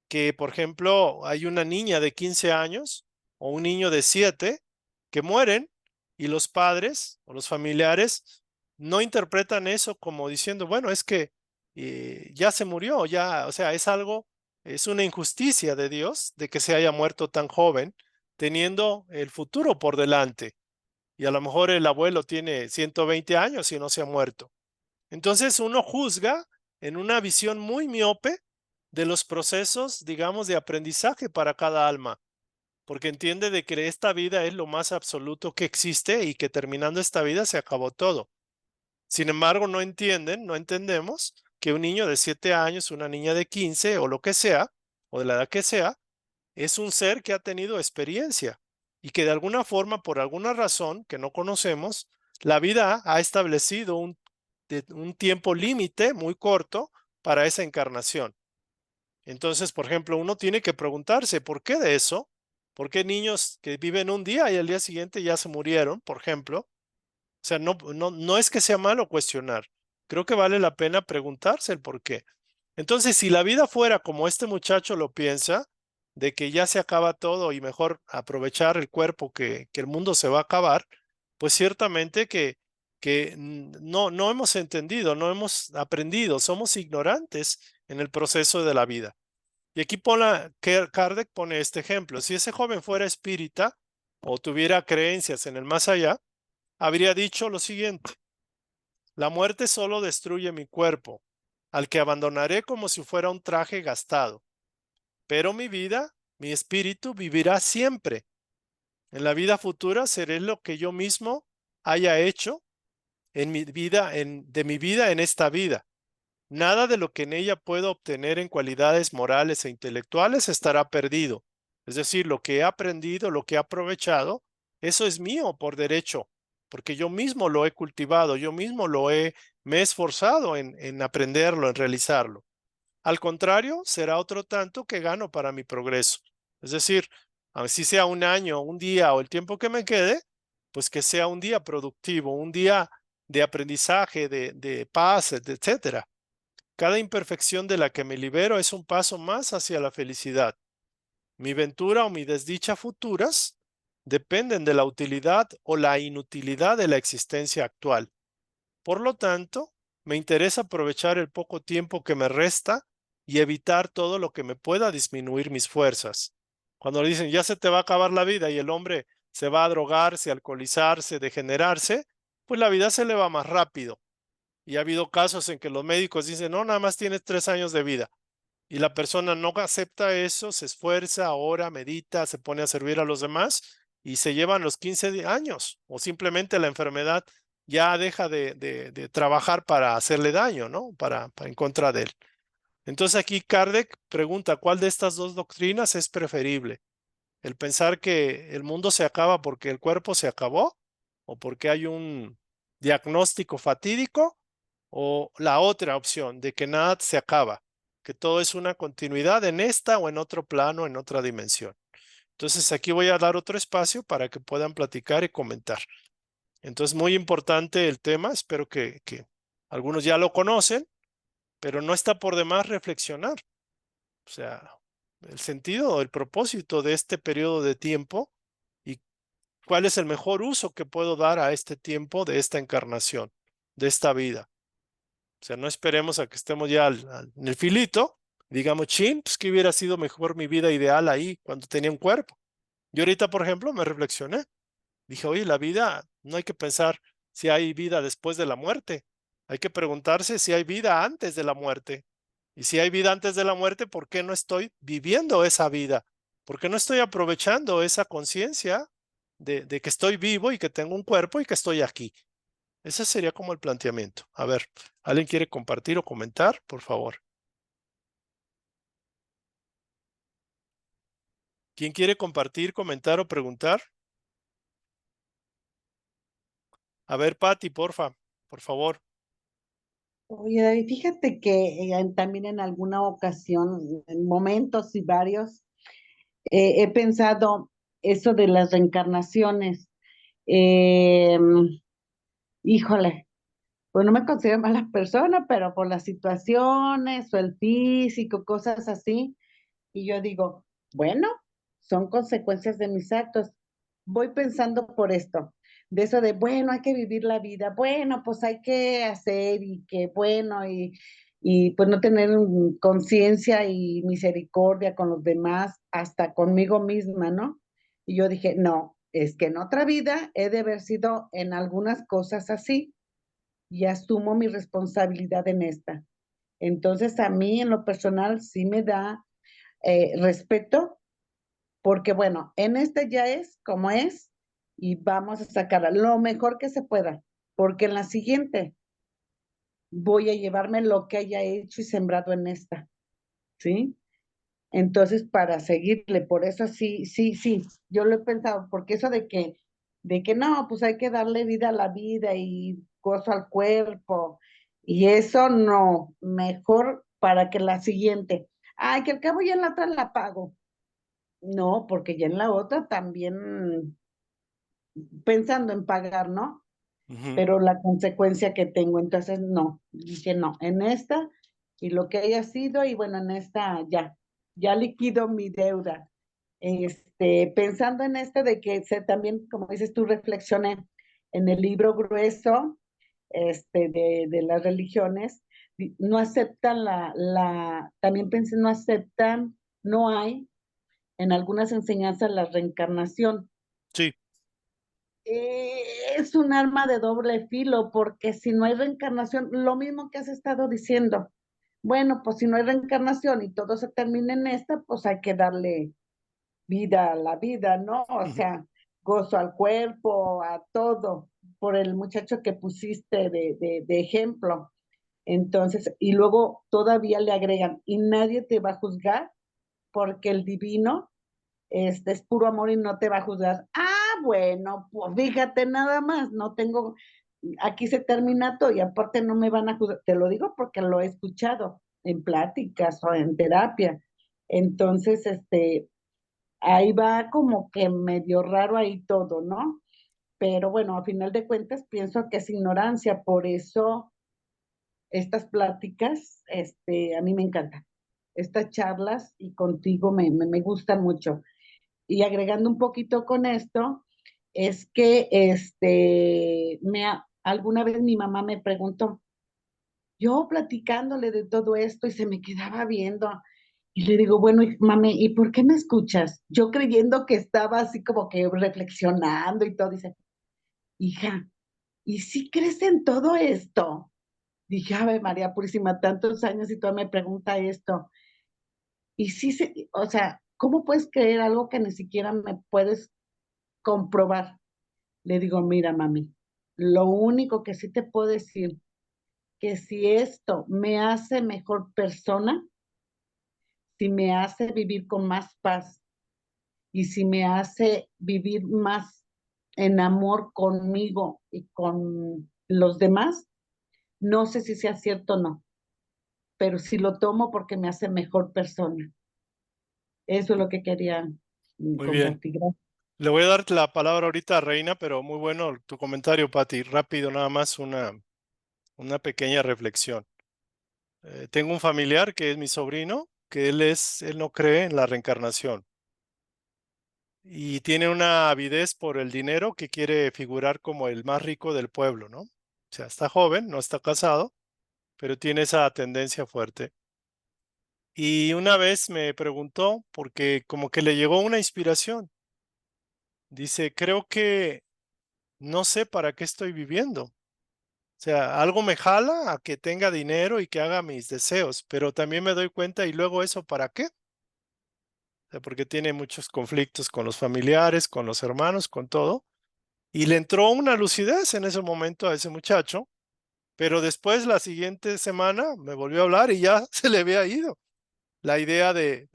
que, por ejemplo, hay una niña de 15 años o un niño de 7 que mueren y los padres o los familiares no interpretan eso como diciendo, bueno, es que ya se murió, ya, o sea, es algo, es una injusticia de Dios de que se haya muerto tan joven, teniendo el futuro por delante. Y a lo mejor el abuelo tiene 120 años y no se ha muerto. Entonces uno juzga en una visión muy miope de los procesos, digamos, de aprendizaje para cada alma, porque entiende de que esta vida es lo más absoluto que existe y que terminando esta vida se acabó todo. Sin embargo, no entienden, no entendemos que un niño de 7 años, una niña de 15 o lo que sea, o de la edad que sea, es un ser que ha tenido experiencia y que de alguna forma, por alguna razón que no conocemos, la vida ha establecido un tiempo límite muy corto para esa encarnación. Entonces, por ejemplo, uno tiene que preguntarse, ¿por qué de eso? ¿Por qué niños que viven un día y al día siguiente ya se murieron, por ejemplo? O sea, no es que sea malo cuestionar. Creo que vale la pena preguntarse el por qué. Entonces, si la vida fuera como este muchacho lo piensa, de que ya se acaba todo y mejor aprovechar el cuerpo que el mundo se va a acabar, pues ciertamente que no hemos entendido, no hemos aprendido, somos ignorantes en el proceso de la vida. Y aquí Kardec pone este ejemplo. Si ese joven fuera espírita o tuviera creencias en el más allá, habría dicho lo siguiente: la muerte solo destruye mi cuerpo, al que abandonaré como si fuera un traje gastado, pero mi vida, mi espíritu vivirá siempre. En la vida futura seré lo que yo mismo haya hecho en mi vida, de mi vida en esta vida. Nada de lo que en ella puedo obtener en cualidades morales e intelectuales estará perdido. Es decir, lo que he aprendido, lo que he aprovechado, eso es mío por derecho, porque yo mismo lo he cultivado, yo mismo me he esforzado en aprenderlo, en realizarlo. Al contrario, será otro tanto que gano para mi progreso. Es decir, así sea un año, un día o el tiempo que me quede, pues que sea un día productivo, un día de aprendizaje, de paz, etcétera. Cada imperfección de la que me libero es un paso más hacia la felicidad. Mi ventura o mi desdicha futuras dependen de la utilidad o la inutilidad de la existencia actual. Por lo tanto, me interesa aprovechar el poco tiempo que me resta y evitar todo lo que me pueda disminuir mis fuerzas. Cuando le dicen, ya se te va a acabar la vida y el hombre se va a drogarse, alcoholizarse, degenerarse, pues la vida se le va más rápido. Y ha habido casos en que los médicos dicen, no, nada más tienes 3 años de vida. Y la persona no acepta eso, se esfuerza, ora, medita, se pone a servir a los demás y se llevan los 15 años. O simplemente la enfermedad ya deja de trabajar para hacerle daño, ¿no? Para en contra de él. Entonces aquí Kardec pregunta, ¿cuál de estas dos doctrinas es preferible? ¿El pensar que el mundo se acaba porque el cuerpo se acabó? ¿O porque hay un diagnóstico fatídico? ¿O la otra opción de que nada se acaba, que todo es una continuidad en esta o en otro plano, en otra dimensión? Entonces aquí voy a dar otro espacio para que puedan platicar y comentar. Entonces, muy importante el tema, espero que algunos ya lo conocen, pero no está por demás reflexionar. O sea, el sentido o el propósito de este periodo de tiempo y cuál es el mejor uso que puedo dar a este tiempo de esta encarnación, de esta vida. O sea, no esperemos a que estemos ya en el filito, digamos, chin, pues que hubiera sido mejor mi vida ideal ahí cuando tenía un cuerpo. Yo ahorita, por ejemplo, me reflexioné. Dije, oye, la vida, no hay que pensar si hay vida después de la muerte. Hay que preguntarse si hay vida antes de la muerte. Y si hay vida antes de la muerte, ¿por qué no estoy viviendo esa vida? ¿Por qué no estoy aprovechando esa conciencia de que estoy vivo y que tengo un cuerpo y que estoy aquí. Ese sería como el planteamiento. A ver, ¿alguien quiere compartir o comentar? Por favor. ¿Quién quiere compartir, comentar o preguntar? A ver, Patti, porfa, por favor. Oye, David, fíjate que también en alguna ocasión, en momentos y varios, he pensado eso de las reencarnaciones. Eh, híjole, pues no me considero mala persona, pero por las situaciones o el físico, cosas así, y yo digo, bueno, son consecuencias de mis actos. Voy pensando por esto, de eso de, bueno, hay que vivir la vida, bueno, pues hay que hacer y que bueno, y pues no tener conciencia y misericordia con los demás, hasta conmigo misma, ¿no? Y yo dije, no, es que en otra vida he de haber sido en algunas cosas así y asumo mi responsabilidad en esta. Entonces, a mí en lo personal sí me da respeto, porque bueno, en este ya es como es y vamos a sacar lo mejor que se pueda, porque en la siguiente voy a llevarme lo que haya hecho y sembrado en esta, ¿sí? Entonces, para seguirle, por eso sí, sí, sí, yo lo he pensado, porque eso de que no, pues hay que darle vida a la vida y gozo al cuerpo, y eso no, mejor para que la siguiente, ay, que al cabo ya en la otra la pago. No, porque ya en la otra también pensando en pagar, ¿no? Ujú. Pero la consecuencia que tengo, entonces no, dije no, en esta y lo que haya sido, y bueno, en esta ya liquido mi deuda. Pensando en esto de que también, como dices tú, reflexioné en el libro grueso de las religiones, no aceptan también pensé, no aceptan, no hay en algunas enseñanzas la reencarnación. Sí. Es un arma de doble filo, porque si no hay reencarnación, lo mismo que has estado diciendo, bueno, pues si no hay reencarnación y todo se termina en esta, pues hay que darle vida a la vida, ¿no? O Ujú. sea, gozo al cuerpo, a todo, por el muchacho que pusiste de ejemplo. Entonces, y luego todavía le agregan, y nadie te va a juzgar porque el divino es puro amor y no te va a juzgar. Ah, bueno, pues fíjate nada más, no tengo, aquí se termina todo y aparte no me van a juzgar, te lo digo porque lo he escuchado en pláticas o en terapia. Entonces, ahí va como que medio raro ahí todo, ¿no? Pero bueno, a final de cuentas pienso que es ignorancia, por eso estas pláticas, a mí me encantan. Estas charlas y contigo me gustan mucho. Y agregando un poquito con esto, es que alguna vez mi mamá me preguntó, yo platicándole de todo esto y se me quedaba viendo. Y le digo, bueno, mami, ¿y por qué me escuchas? Yo creyendo que estaba así como que reflexionando y todo. Dice, hija, ¿y si crees en todo esto? Dije, Ave María Purísima, tantos años y tú me pregunta esto. Y sí, o sea, ¿cómo puedes creer algo que ni siquiera me puedes comprobar? Le digo, mira, mami, lo único que sí te puedo decir, que si esto me hace mejor persona, si me hace vivir con más paz y si me hace vivir más en amor conmigo y con los demás, no sé si sea cierto o no, pero sí lo tomo porque me hace mejor persona. Eso es lo que quería Muy bien. compartir. Le voy a dar la palabra ahorita a Reina, pero muy bueno tu comentario, Patti. Rápido, nada más una pequeña reflexión. Tengo un familiar que es mi sobrino, que él no cree en la reencarnación y tiene una avidez por el dinero que quiere figurar como el más rico del pueblo, ¿no? O sea, está joven, no está casado, pero tiene esa tendencia fuerte. Y una vez me preguntó, porque como que le llegó una inspiración. Dice, creo que no sé para qué estoy viviendo. O sea, algo me jala a que tenga dinero y que haga mis deseos, pero también me doy cuenta y luego eso, ¿para qué? sea, porque tiene muchos conflictos con los familiares, con los hermanos, con todo. Y le entró una lucidez en ese momento a ese muchacho, pero después la siguiente semana me volvió a hablar y ya se le había ido la idea del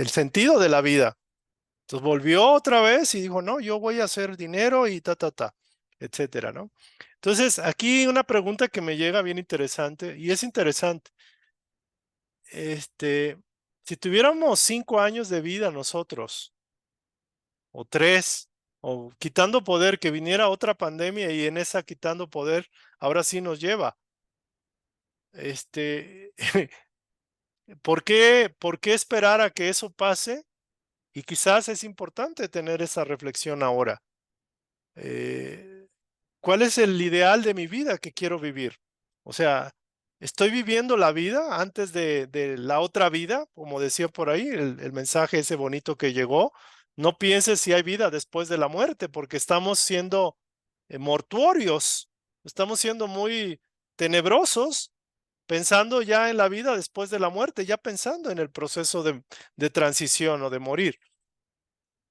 sentido de la vida. Entonces volvió otra vez y dijo, no, yo voy a hacer dinero y etcétera, ¿no? Entonces, aquí una pregunta que me llega bien interesante, y es interesante. Si tuviéramos 5 años de vida nosotros, o 3, o quitando poder, que viniera otra pandemia y en esa quitando poder, ahora sí nos lleva. ¿Por qué esperar a que eso pase? Y quizás es importante tener esa reflexión ahora. ¿Cuál es el ideal de mi vida que quiero vivir? O sea, ¿estoy viviendo la vida antes de la otra vida? Como decía por ahí, el mensaje ese bonito que llegó. No pienses si hay vida después de la muerte, porque estamos siendo mortuorios, estamos siendo muy tenebrosos, pensando ya en la vida después de la muerte, ya pensando en el proceso de transición o de morir.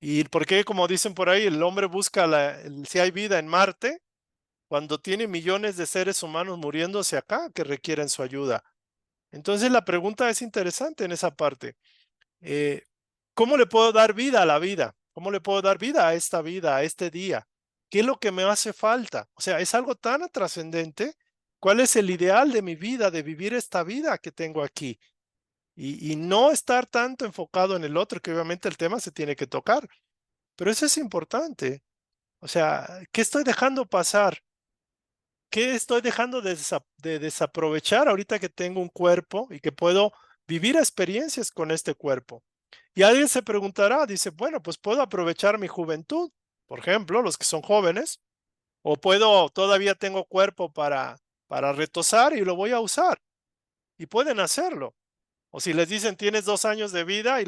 ¿Y por qué, como dicen por ahí, el hombre busca si hay vida en Marte, cuando tiene millones de seres humanos muriéndose acá que requieren su ayuda? Entonces la pregunta es interesante en esa parte. Eh, ¿Cómo le puedo dar vida a la vida? ¿Cómo le puedo dar vida a esta vida, a este día? ¿Qué es lo que me hace falta? O sea, es algo tan trascendente. ¿Cuál es el ideal de mi vida, de vivir esta vida que tengo aquí? Y no estar tanto enfocado en el otro, que obviamente el tema se tiene que tocar, pero eso es importante. O sea, ¿qué estoy dejando pasar? ¿Qué estoy dejando de desaprovechar ahorita que tengo un cuerpo y que puedo vivir experiencias con este cuerpo? Y alguien se preguntará, dice, bueno, pues puedo aprovechar mi juventud, por ejemplo, los que son jóvenes, o todavía tengo cuerpo para retosar y lo voy a usar. Y pueden hacerlo. O si les dicen, tienes 2 años de vida y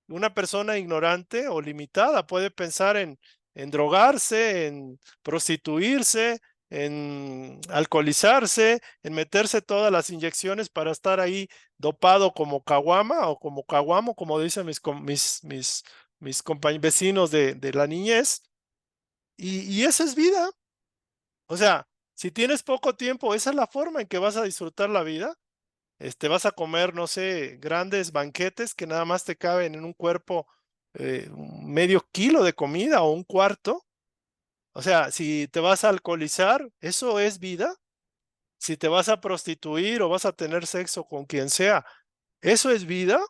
una persona ignorante o limitada puede pensar en drogarse, en prostituirse, en alcoholizarse, en meterse todas las inyecciones para estar ahí dopado como caguama o como caguamo, como dicen mis vecinos de la niñez. Y esa es vida. O sea, si tienes poco tiempo, esa es la forma en que vas a disfrutar la vida. Vas a comer, no sé, grandes banquetes que nada más te caben en un cuerpo, un medio kilo de comida o un cuarto. O sea, si te vas a alcoholizar, eso es vida. Si te vas a prostituir o vas a tener sexo con quien sea, eso es vida.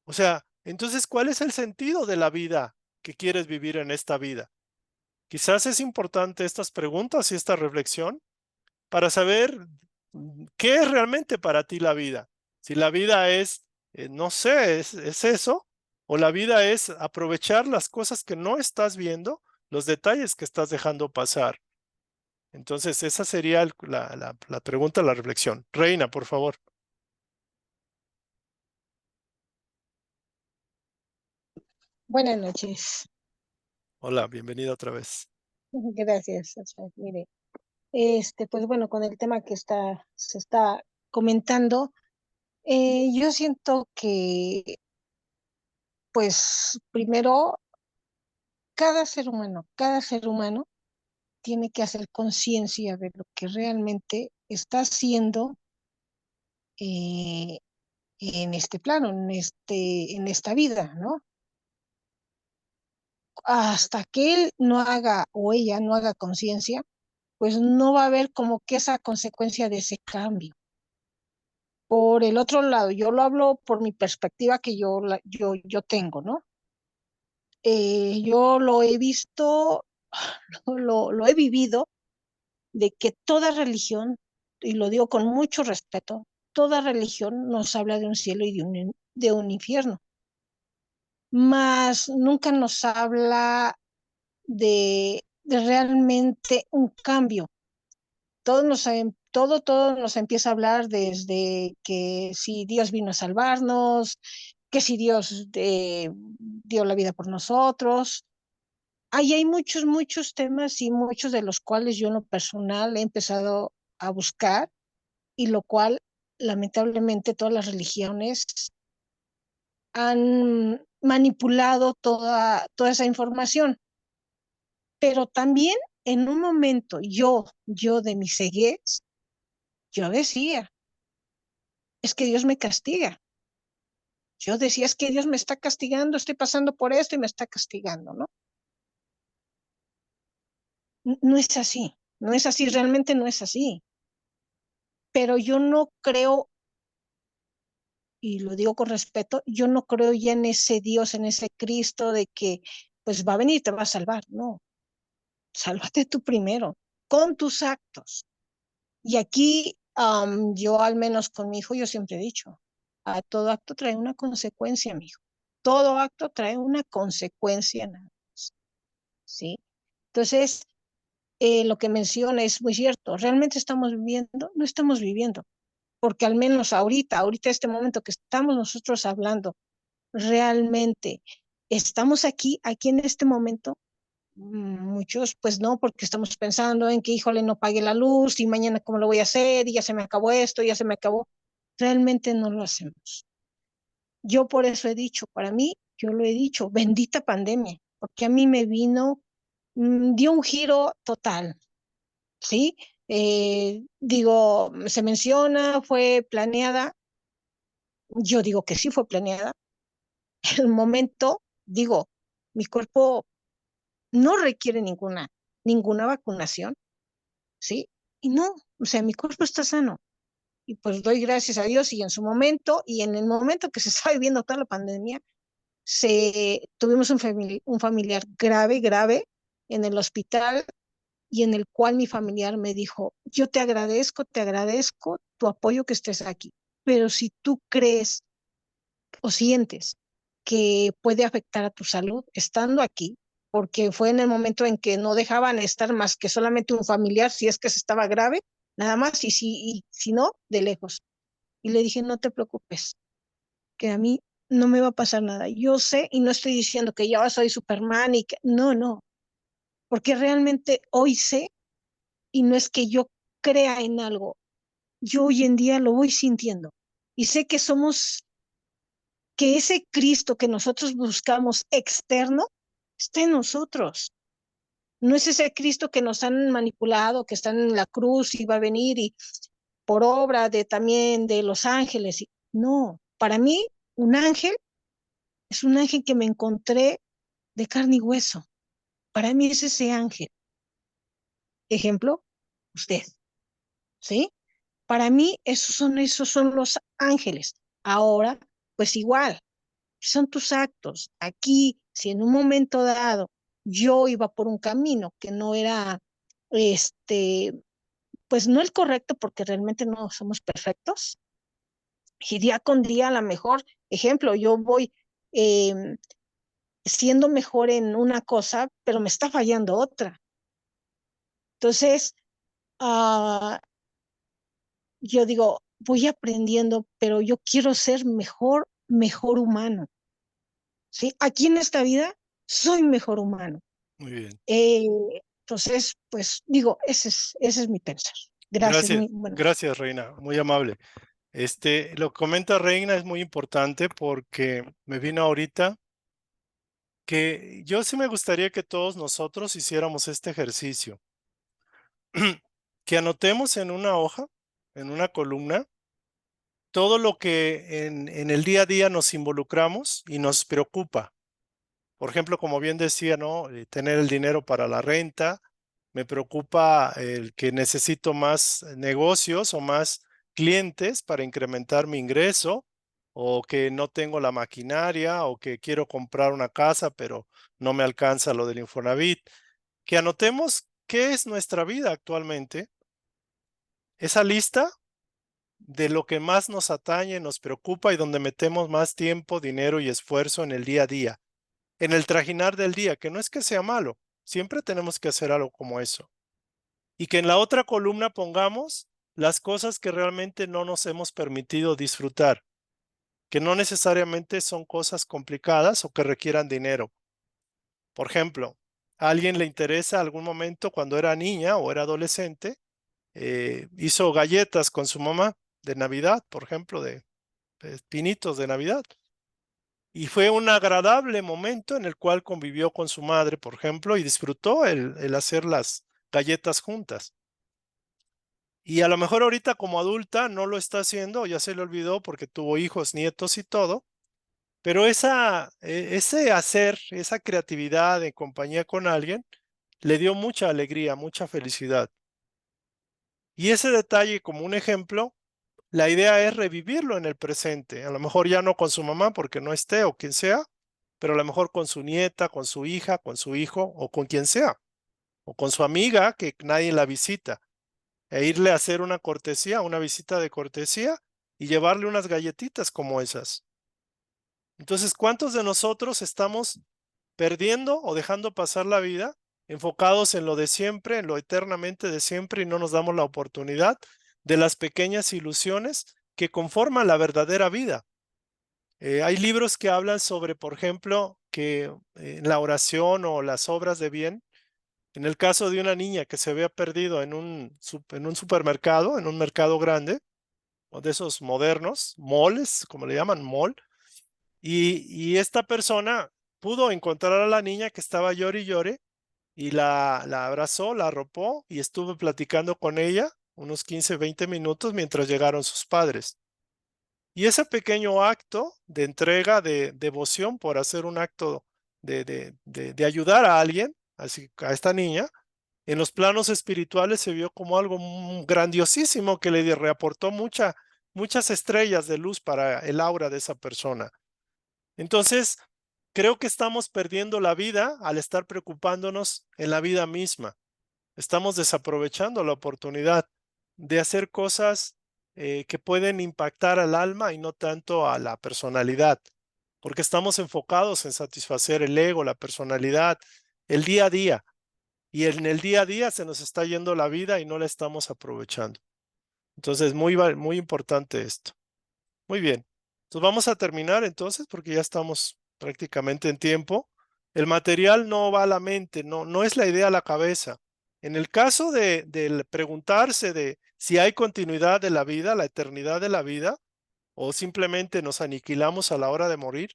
O sea, entonces, ¿cuál es el sentido de la vida que quieres vivir en esta vida? Quizás es importante estas preguntas y esta reflexión para saber qué es realmente para ti la vida. Si la vida es, no sé, es eso, o la vida es aprovechar las cosas que no estás viendo, los detalles que estás dejando pasar. Entonces, esa sería la pregunta, la reflexión. Reina, por favor. Buenas noches. Hola, bienvenida otra vez. Gracias. O sea, mire, pues bueno, con el tema que se está comentando, yo siento que, pues, primero, cada ser humano tiene que hacer conciencia de lo que realmente está haciendo eh, en este plano, en esta vida, ¿no? Hasta que él no haga o ella no haga conciencia, pues no va a haber como que esa consecuencia de ese cambio. Por el otro lado, yo lo hablo por mi perspectiva que yo tengo, ¿no? Yo lo he visto, lo he vivido, de que toda religión, y lo digo con mucho respeto, toda religión nos habla de un cielo y de un infierno, mas nunca nos habla de realmente un cambio. Todo nos empieza a hablar desde que si Dios vino a salvarnos, que si Dios dio la vida por nosotros. Ahí hay muchos temas y muchos de los cuales yo en lo personal he empezado a buscar y lo cual lamentablemente todas las religiones han manipulado toda esa información. Pero también en un momento yo de mi ceguez, yo decía, es que Dios me castiga. Yo decía, es que Dios me está castigando, estoy pasando por esto y me está castigando, ¿no? No es así, no es así, realmente no es así. Pero yo no creo, y lo digo con respeto, yo no creo ya en ese Dios, en ese Cristo de que pues va a venir y te va a salvar. No, sálvate tú primero, con tus actos. Y aquí yo al menos con mi hijo, yo siempre he dicho, a todo acto trae una consecuencia, mi hijo. Todo acto trae una consecuencia nada más, ¿sí? Entonces, lo que menciona es muy cierto. ¿Realmente estamos viviendo? No estamos viviendo, porque al menos ahorita este momento que estamos nosotros hablando, realmente estamos aquí en este momento. Muchos, pues no, porque estamos pensando en que, híjole, no pague la luz y mañana cómo lo voy a hacer y ya se me acabó esto, ya se me acabó. Realmente no lo hacemos. Yo por eso he dicho, para mí, yo lo he dicho, bendita pandemia, porque a mí me vino, dio un giro total, ¿sí? Digo, se menciona, fue planeada, yo digo que sí fue planeada. El momento, digo, mi cuerpo no requiere ninguna vacunación, ¿sí? Y no, o sea, mi cuerpo está sano. Y pues doy gracias a Dios y en su momento, y en el momento que se estaba viviendo toda la pandemia, tuvimos un familiar grave en el hospital y en el cual mi familiar me dijo, yo te agradezco tu apoyo que estés aquí, pero si tú crees o sientes que puede afectar a tu salud estando aquí, porque fue en el momento en que no dejaban estar más que solamente un familiar, si es que se estaba grave, nada más, y si no, de lejos. Y le dije, no te preocupes, que a mí no me va a pasar nada. Yo sé, y no estoy diciendo que yo soy Superman y que, no, porque realmente hoy sé, y no es que yo crea en algo, yo hoy en día lo voy sintiendo. Y sé que ese Cristo que nosotros buscamos externo está en nosotros. No es ese Cristo que nos han manipulado, que está en la cruz y va a venir y por obra de también de los ángeles. No, para mí un ángel es un ángel que me encontré de carne y hueso. Para mí es ese ángel. Ejemplo, usted, ¿sí? Para mí esos son los ángeles. Ahora, pues igual, son tus actos. Aquí, si en un momento dado yo iba por un camino que no era, este, pues no el correcto, porque realmente no somos perfectos, y día con día a lo mejor, ejemplo, yo voy eh, siendo mejor en una cosa, pero me está fallando otra. Entonces, uh, yo digo, voy aprendiendo, pero yo quiero ser mejor humano, ¿sí? Aquí en esta vida soy mejor humano. Muy bien. Eh, entonces, pues digo, ese es mi pensar. Gracias, Gracias, muy bueno. gracias, Reina, muy amable. Lo que comenta Reina es muy importante porque me vino ahorita que yo sí me gustaría que todos nosotros hiciéramos este ejercicio, que anotemos en una hoja, en una columna, todo lo que en el día a día nos involucramos y nos preocupa. Por ejemplo, como bien decía, ¿no? Tener el dinero para la renta, me preocupa el que necesito más negocios o más clientes para incrementar mi ingreso, o que no tengo la maquinaria, o que quiero comprar una casa, pero no me alcanza lo del Infonavit. Que anotemos qué es nuestra vida actualmente, esa lista de lo que más nos atañe, nos preocupa y donde metemos más tiempo, dinero y esfuerzo en el día a día, en el trajinar del día, que no es que sea malo, siempre tenemos que hacer algo como eso. Y que en la otra columna pongamos las cosas que realmente no nos hemos permitido disfrutar, que no necesariamente son cosas complicadas o que requieran dinero. Por ejemplo, a alguien le interesa algún momento cuando era niña o era adolescente, hizo galletas con su mamá de Navidad, por ejemplo, de pinitos de Navidad. Y fue un agradable momento en el cual convivió con su madre, por ejemplo, y disfrutó el hacer las galletas juntas. Y a lo mejor ahorita como adulta no lo está haciendo, ya se le olvidó porque tuvo hijos, nietos y todo, pero ese hacer, esa creatividad en compañía con alguien, le dio mucha alegría, mucha felicidad. Y ese detalle como un ejemplo, la idea es revivirlo en el presente, a lo mejor ya no con su mamá porque no esté o quien sea, pero a lo mejor con su nieta, con su hija, con su hijo o con quien sea, o con su amiga que nadie la visita, e irle a hacer una cortesía, una visita de cortesía y llevarle unas galletitas como esas. Entonces, ¿cuántos de nosotros estamos perdiendo o dejando pasar la vida enfocados en lo de siempre, en lo eternamente de siempre y no nos damos la oportunidad de las pequeñas ilusiones que conforman la verdadera vida? Hay libros que hablan sobre, por ejemplo, que la oración o las obras de bien, en el caso de una niña que se había perdido en un supermercado, en un mercado grande, o de esos modernos, malls, como le llaman, mall, y esta persona pudo encontrar a la niña que estaba llore y llore, y la abrazó, la arropó y estuvo platicando con ella unos 15, 20 minutos mientras llegaron sus padres. Y ese pequeño acto de entrega, de devoción por hacer un acto de ayudar a alguien, así a esta niña, en los planos espirituales se vio como algo grandiosísimo que le reaportó muchas estrellas de luz para el aura de esa persona. Entonces, creo que estamos perdiendo la vida al estar preocupándonos en la vida misma. Estamos desaprovechando la oportunidad de hacer cosas que pueden impactar al alma y no tanto a la personalidad, porque estamos enfocados en satisfacer el ego, la personalidad, el día a día, y en el día a día se nos está yendo la vida y no la estamos aprovechando. Entonces, muy importante esto. Muy bien. Entonces vamos a terminar entonces porque ya estamos prácticamente en tiempo. El material no va a la mente, no es la idea a la cabeza. En el caso de preguntarse de si hay continuidad de la vida, la eternidad de la vida, o simplemente nos aniquilamos a la hora de morir,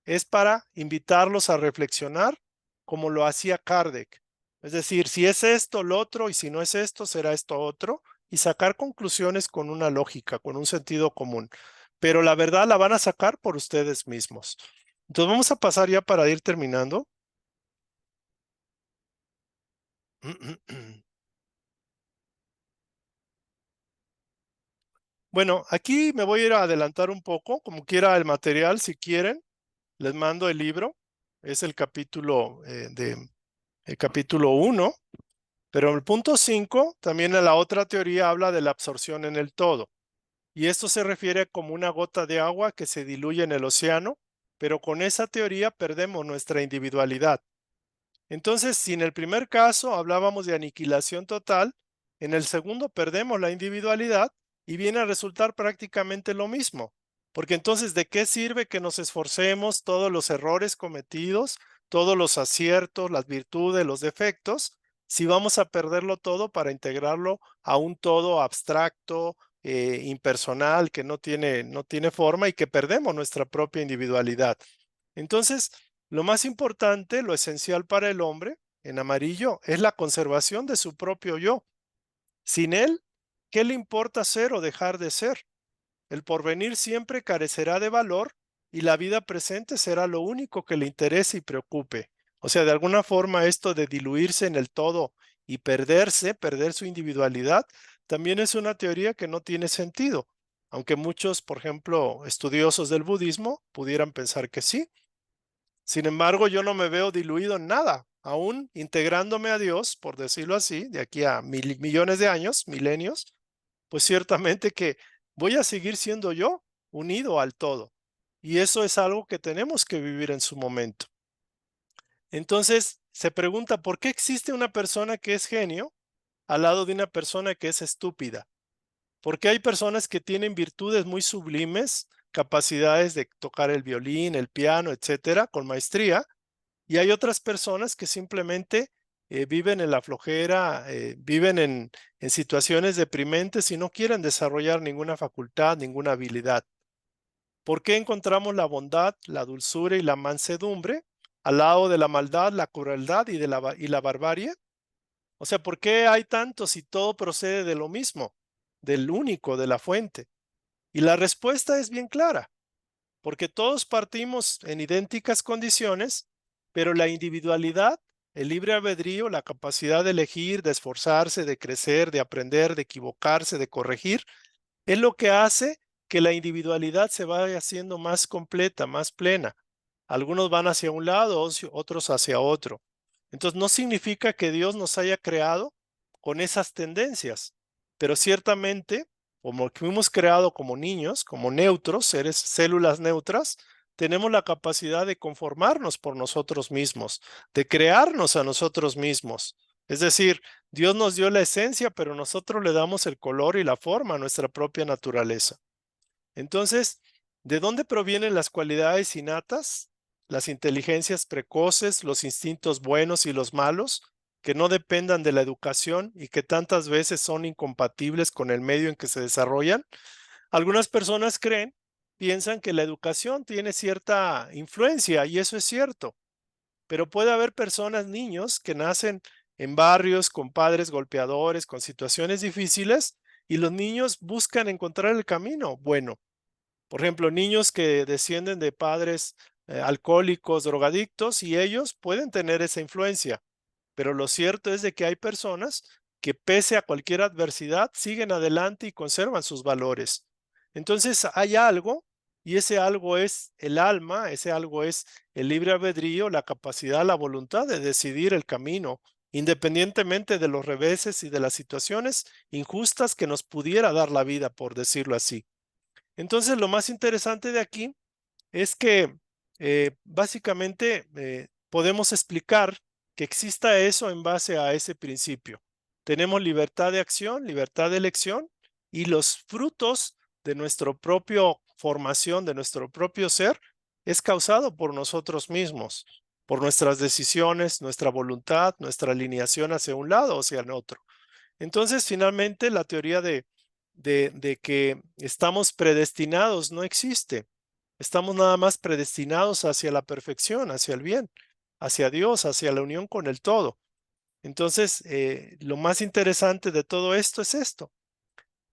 es para invitarlos a reflexionar como lo hacía Kardec. Es decir, si es esto, lo otro, y si no es esto, será esto otro, y sacar conclusiones con una lógica, con un sentido común. Pero la verdad la van a sacar por ustedes mismos. Entonces vamos a pasar ya para ir terminando. Bueno, aquí me voy a ir a adelantar un poco, como quiera el material, si quieren, les mando el libro. Es el capítulo el capítulo 1. Pero el punto 5, también en la otra teoría habla de la absorción en el todo. Y esto se refiere como una gota de agua que se diluye en el océano, pero con esa teoría perdemos nuestra individualidad. Entonces, si en el primer caso hablábamos de aniquilación total, en el segundo perdemos la individualidad y viene a resultar prácticamente lo mismo. Porque entonces, ¿de qué sirve que nos esforcemos todos los errores cometidos, todos los aciertos, las virtudes, los defectos, si vamos a perderlo todo para integrarlo a un todo abstracto, impersonal, que no tiene forma y que perdemos nuestra propia individualidad? Entonces, lo más importante, lo esencial para el hombre, en amarillo, es la conservación de su propio yo. Sin él, ¿qué le importa ser o dejar de ser? El porvenir siempre carecerá de valor y la vida presente será lo único que le interese y preocupe. O sea, de alguna forma esto de diluirse en el todo y perder su individualidad, también es una teoría que no tiene sentido, aunque muchos, por ejemplo, estudiosos del budismo pudieran pensar que sí. Sin embargo, yo no me veo diluido en nada, aún integrándome a Dios, por decirlo así, de aquí a millones de años, milenios, pues ciertamente que voy a seguir siendo yo, unido al todo. Y eso es algo que tenemos que vivir en su momento. Entonces, se pregunta, ¿por qué existe una persona que es genio al lado de una persona que es estúpida? Porque hay personas que tienen virtudes muy sublimes, capacidades de tocar el violín, el piano, etcétera, con maestría, y hay otras personas que simplemente viven en la flojera, viven en situaciones deprimentes y no quieren desarrollar ninguna facultad, ninguna habilidad. ¿Por qué encontramos la bondad, la dulzura y la mansedumbre al lado de la maldad, la crueldad y la barbarie? O sea, ¿por qué hay tanto si todo procede de lo mismo, del único, de la fuente? Y la respuesta es bien clara, porque todos partimos en idénticas condiciones, pero la individualidad, el libre albedrío, la capacidad de elegir, de esforzarse, de crecer, de aprender, de equivocarse, de corregir, es lo que hace que la individualidad se vaya haciendo más completa, más plena. Algunos van hacia un lado, otros hacia otro. Entonces no significa que Dios nos haya creado con esas tendencias, pero ciertamente, como que fuimos creados como niños, como neutros, seres, células neutras, tenemos la capacidad de conformarnos por nosotros mismos, de crearnos a nosotros mismos. Es decir, Dios nos dio la esencia, pero nosotros le damos el color y la forma a nuestra propia naturaleza. Entonces, ¿de dónde provienen las cualidades innatas, las inteligencias precoces, los instintos buenos y los malos, que no dependan de la educación y que tantas veces son incompatibles con el medio en que se desarrollan? Algunas personas piensan que la educación tiene cierta influencia y eso es cierto, pero puede haber personas, niños, que nacen en barrios con padres golpeadores, con situaciones difíciles, y los niños buscan encontrar el camino bueno. Por ejemplo, niños que descienden de padres alcohólicos, drogadictos, y ellos pueden tener esa influencia. Pero lo cierto es de que hay personas que pese a cualquier adversidad siguen adelante y conservan sus valores. Entonces hay algo, y ese algo es el alma, ese algo es el libre albedrío, la capacidad, la voluntad de decidir el camino, independientemente de los reveses y de las situaciones injustas que nos pudiera dar la vida, por decirlo así. Entonces, lo más interesante de aquí es que básicamente podemos explicar que exista eso en base a ese principio. Tenemos libertad de acción, libertad de elección, y los frutos de nuestra propia formación, de nuestro propio ser, es causado por nosotros mismos, por nuestras decisiones, nuestra voluntad, nuestra alineación hacia un lado o hacia el otro. Entonces, finalmente, la teoría de que estamos predestinados no existe. Estamos nada más predestinados hacia la perfección, hacia el bien, hacia Dios, hacia la unión con el todo. Entonces, lo más interesante de todo esto es esto.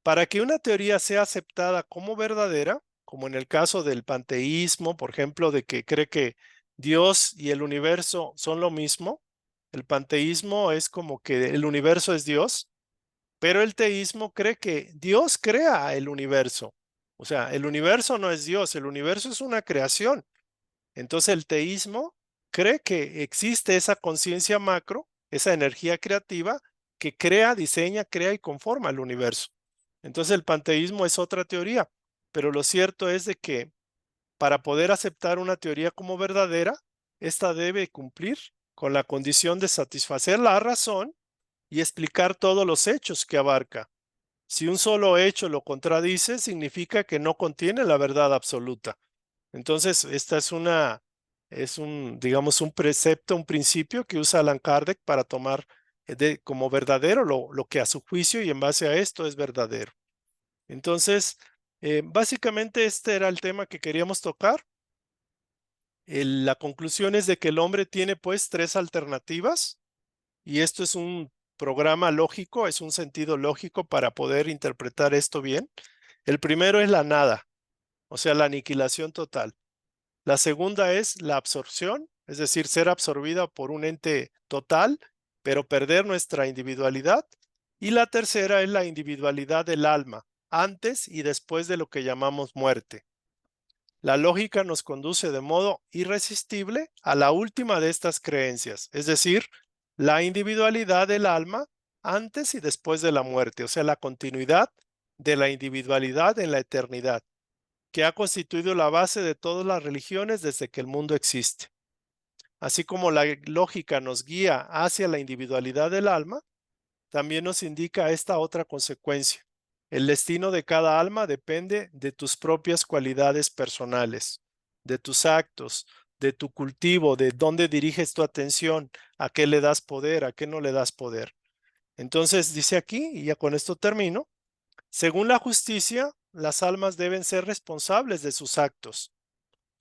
Para que una teoría sea aceptada como verdadera, como en el caso del panteísmo, por ejemplo, de que cree que Dios y el universo son lo mismo, el panteísmo es como que el universo es Dios, pero el teísmo cree que Dios crea el universo. O sea, el universo no es Dios, el universo es una creación. Entonces el teísmo cree que existe esa conciencia macro, esa energía creativa que crea, diseña, crea y conforma el universo. Entonces el panteísmo es otra teoría, pero lo cierto es de que para poder aceptar una teoría como verdadera, esta debe cumplir con la condición de satisfacer la razón y explicar todos los hechos que abarca. Si un solo hecho lo contradice, significa que no contiene la verdad absoluta. Entonces, esta es digamos, un precepto, un principio que usa Allan Kardec para tomar como verdadero lo que a su juicio y en base a esto es verdadero. Entonces, básicamente este era el tema que queríamos tocar. La conclusión es de que el hombre tiene pues tres alternativas y esto es un programa lógico, es un sentido lógico para poder interpretar esto bien. El primero es la nada, o sea, la aniquilación total. La segunda es la absorción, es decir, ser absorbida por un ente total, pero perder nuestra individualidad. Y la tercera es la individualidad del alma, antes y después de lo que llamamos muerte. La lógica nos conduce de modo irresistible a la última de estas creencias, es decir, la individualidad del alma antes y después de la muerte, o sea, la continuidad de la individualidad en la eternidad, que ha constituido la base de todas las religiones desde que el mundo existe. Así como la lógica nos guía hacia la individualidad del alma, también nos indica esta otra consecuencia. El destino de cada alma depende de tus propias cualidades personales, de tus actos, de tu cultivo, de dónde diriges tu atención, a qué le das poder, a qué no le das poder. Entonces dice aquí, y ya con esto termino, según la justicia, las almas deben ser responsables de sus actos.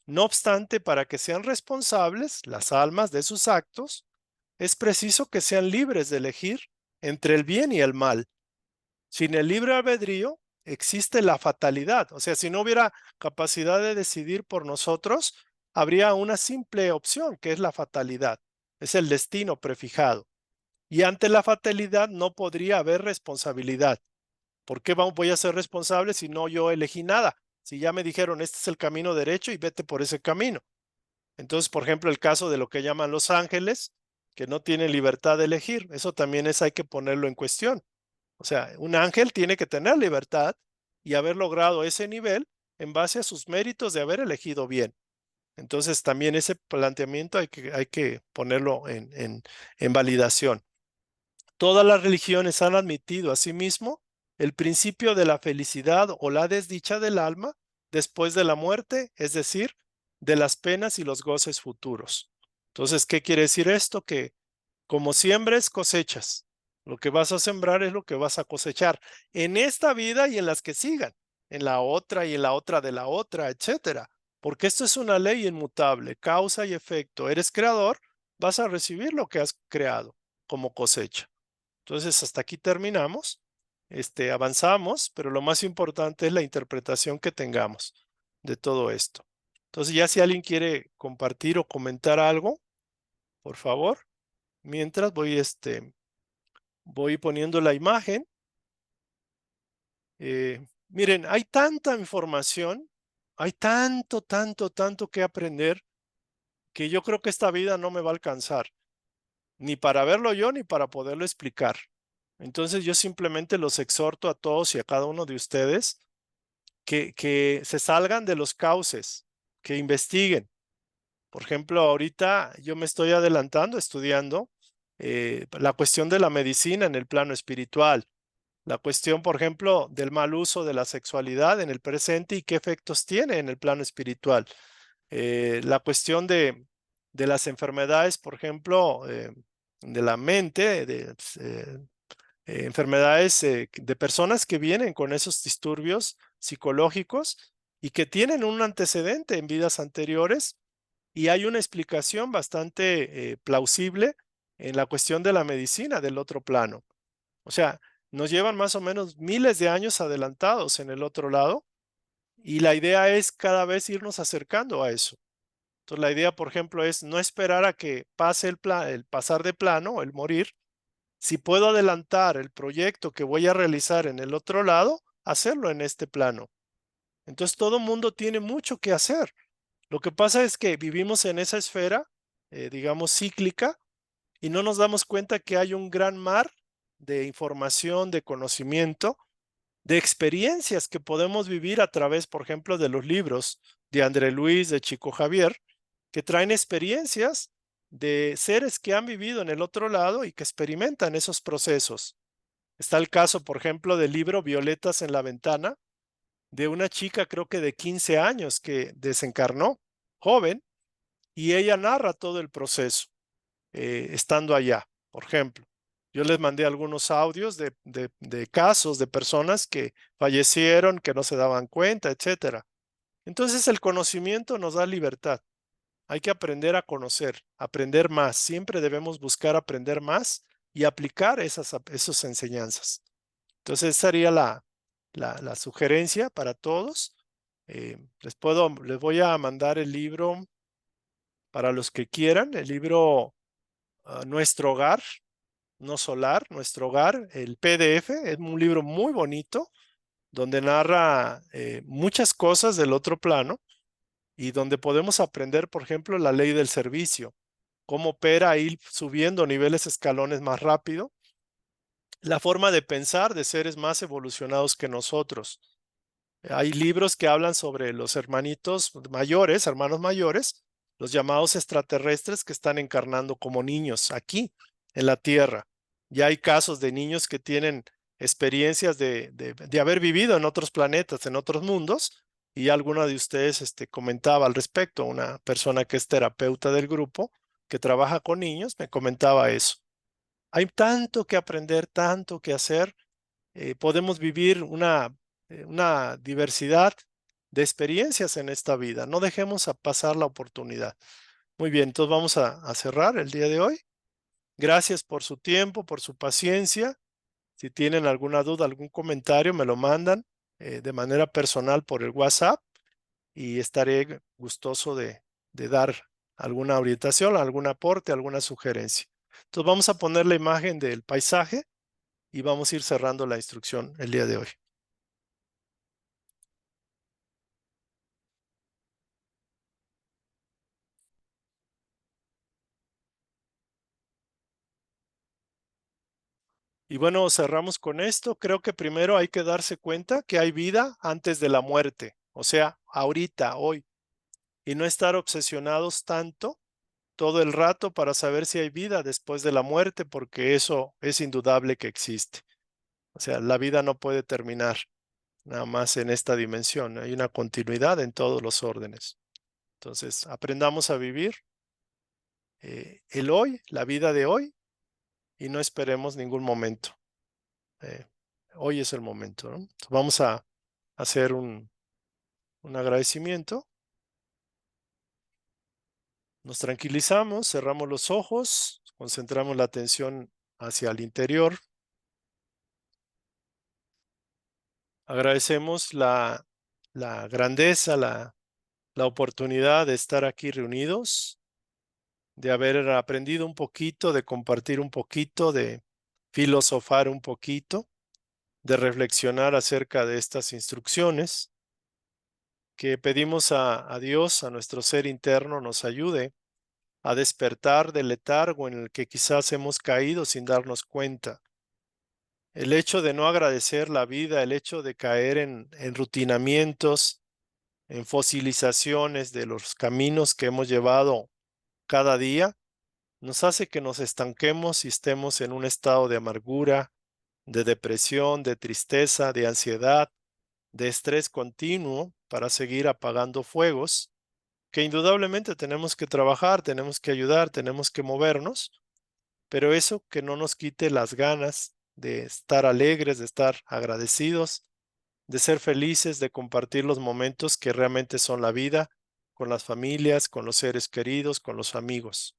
No obstante, para que sean responsables las almas de sus actos, es preciso que sean libres de elegir entre el bien y el mal. Sin el libre albedrío existe la fatalidad. O sea, si no hubiera capacidad de decidir por nosotros, habría una simple opción, que es la fatalidad. Es el destino prefijado. Y ante la fatalidad no podría haber responsabilidad. ¿Por qué voy a ser responsable si no yo elegí nada? Si ya me dijeron, este es el camino derecho y vete por ese camino. Entonces, por ejemplo, el caso de lo que llaman los ángeles, que no tienen libertad de elegir, eso también hay que ponerlo en cuestión. O sea, un ángel tiene que tener libertad y haber logrado ese nivel en base a sus méritos de haber elegido bien. Entonces, también ese planteamiento hay que ponerlo en validación. Todas las religiones han admitido asimismo el principio de la felicidad o la desdicha del alma después de la muerte, es decir, de las penas y los goces futuros. Entonces, ¿qué quiere decir esto? Que como siembres, cosechas. Lo que vas a sembrar es lo que vas a cosechar en esta vida y en las que sigan, en la otra y en la otra de la otra, etcétera. Porque esto es una ley inmutable, causa y efecto. Eres creador, vas a recibir lo que has creado como cosecha. Entonces, hasta aquí terminamos. Avanzamos, pero lo más importante es la interpretación que tengamos de todo esto. Entonces, ya si alguien quiere compartir o comentar algo, por favor. Mientras voy poniendo la imagen. Miren, hay tanta información, hay tanto que aprender, que yo creo que esta vida no me va a alcanzar, ni para verlo yo, ni para poderlo explicar. Entonces yo simplemente los exhorto a todos y a cada uno de ustedes que se salgan de los cauces, que investiguen. Por ejemplo, ahorita yo me estoy adelantando, estudiando la cuestión de la medicina en el plano espiritual. La cuestión, por ejemplo, del mal uso de la sexualidad en el presente y qué efectos tiene en el plano espiritual. La cuestión de las enfermedades, por ejemplo, de la mente, de enfermedades de personas que vienen con esos disturbios psicológicos y que tienen un antecedente en vidas anteriores, y hay una explicación bastante plausible en la cuestión de la medicina del otro plano. O sea, nos llevan más o menos miles de años adelantados en el otro lado, y la idea es cada vez irnos acercando a eso. Entonces, la idea, por ejemplo, es no esperar a que pase el pasar de plano, el morir. Si puedo adelantar el proyecto que voy a realizar en el otro lado, hacerlo en este plano. Entonces, todo mundo tiene mucho que hacer. Lo que pasa es que vivimos en esa esfera, digamos, cíclica, y no nos damos cuenta que hay un gran mar de información, de conocimiento, de experiencias que podemos vivir a través, por ejemplo, de los libros de André Luis, de Chico Javier, que traen experiencias de seres que han vivido en el otro lado y que experimentan esos procesos. Está el caso, por ejemplo, del libro Violetas en la ventana, de una chica, creo que de 15 años, que desencarnó, joven, y ella narra todo el proceso, estando allá, por ejemplo. Yo les mandé algunos audios de casos de personas que fallecieron, que no se daban cuenta, etcétera. Entonces el conocimiento nos da libertad. Hay que aprender a conocer, aprender más. Siempre debemos buscar aprender más y aplicar esas enseñanzas. Entonces esa sería la sugerencia para todos. Les voy a mandar el libro para los que quieran, el libro Nuestro Hogar, no Solar, Nuestro Hogar, el PDF. Es un libro muy bonito donde narra muchas cosas del otro plano y donde podemos aprender, por ejemplo, la ley del servicio, cómo opera ir subiendo niveles, escalones más rápido, la forma de pensar de seres más evolucionados que nosotros. Hay libros que hablan sobre los hermanitos mayores, hermanos mayores, los llamados extraterrestres que están encarnando como niños aquí en la Tierra. Ya hay casos de niños que tienen experiencias de haber vivido en otros planetas, en otros mundos, y alguna de ustedes comentaba al respecto. Una persona que es terapeuta del grupo, que trabaja con niños, me comentaba eso. Hay tanto que aprender, tanto que hacer. Podemos vivir una una diversidad de experiencias en esta vida. No dejemos a pasar la oportunidad. Muy bien, entonces vamos a cerrar el día de hoy. Gracias por su tiempo, por su paciencia. Si tienen alguna duda, algún comentario, me lo mandan de manera personal por el WhatsApp y estaré gustoso de dar alguna orientación, algún aporte, alguna sugerencia. Entonces vamos a poner la imagen del paisaje y vamos a ir cerrando la instrucción el día de hoy. Y bueno, cerramos con esto. Creo que primero hay que darse cuenta que hay vida antes de la muerte, o sea, ahorita, hoy, y no estar obsesionados tanto todo el rato para saber si hay vida después de la muerte, porque eso es indudable que existe. O sea, la vida no puede terminar nada más en esta dimensión. Hay una continuidad en todos los órdenes. Entonces, aprendamos a vivir el hoy, la vida de hoy, y no esperemos ningún momento. Hoy es el momento, ¿no? Entonces, vamos a hacer un agradecimiento. Nos tranquilizamos, cerramos los ojos, concentramos la atención hacia el interior. Agradecemos la grandeza, la oportunidad de estar aquí reunidos, de haber aprendido un poquito, de compartir un poquito, de filosofar un poquito, de reflexionar acerca de estas instrucciones, que pedimos a Dios, a nuestro ser interno, nos ayude a despertar del letargo en el que quizás hemos caído sin darnos cuenta. El hecho de no agradecer la vida, el hecho de caer en rutinamientos, en fosilizaciones de los caminos que hemos llevado cada día, nos hace que nos estanquemos y estemos en un estado de amargura, de depresión, de tristeza, de ansiedad, de estrés continuo para seguir apagando fuegos que indudablemente tenemos que trabajar, tenemos que ayudar, tenemos que movernos, pero eso que no nos quite las ganas de estar alegres, de estar agradecidos, de ser felices, de compartir los momentos que realmente son la vida, con las familias, con los seres queridos, con los amigos.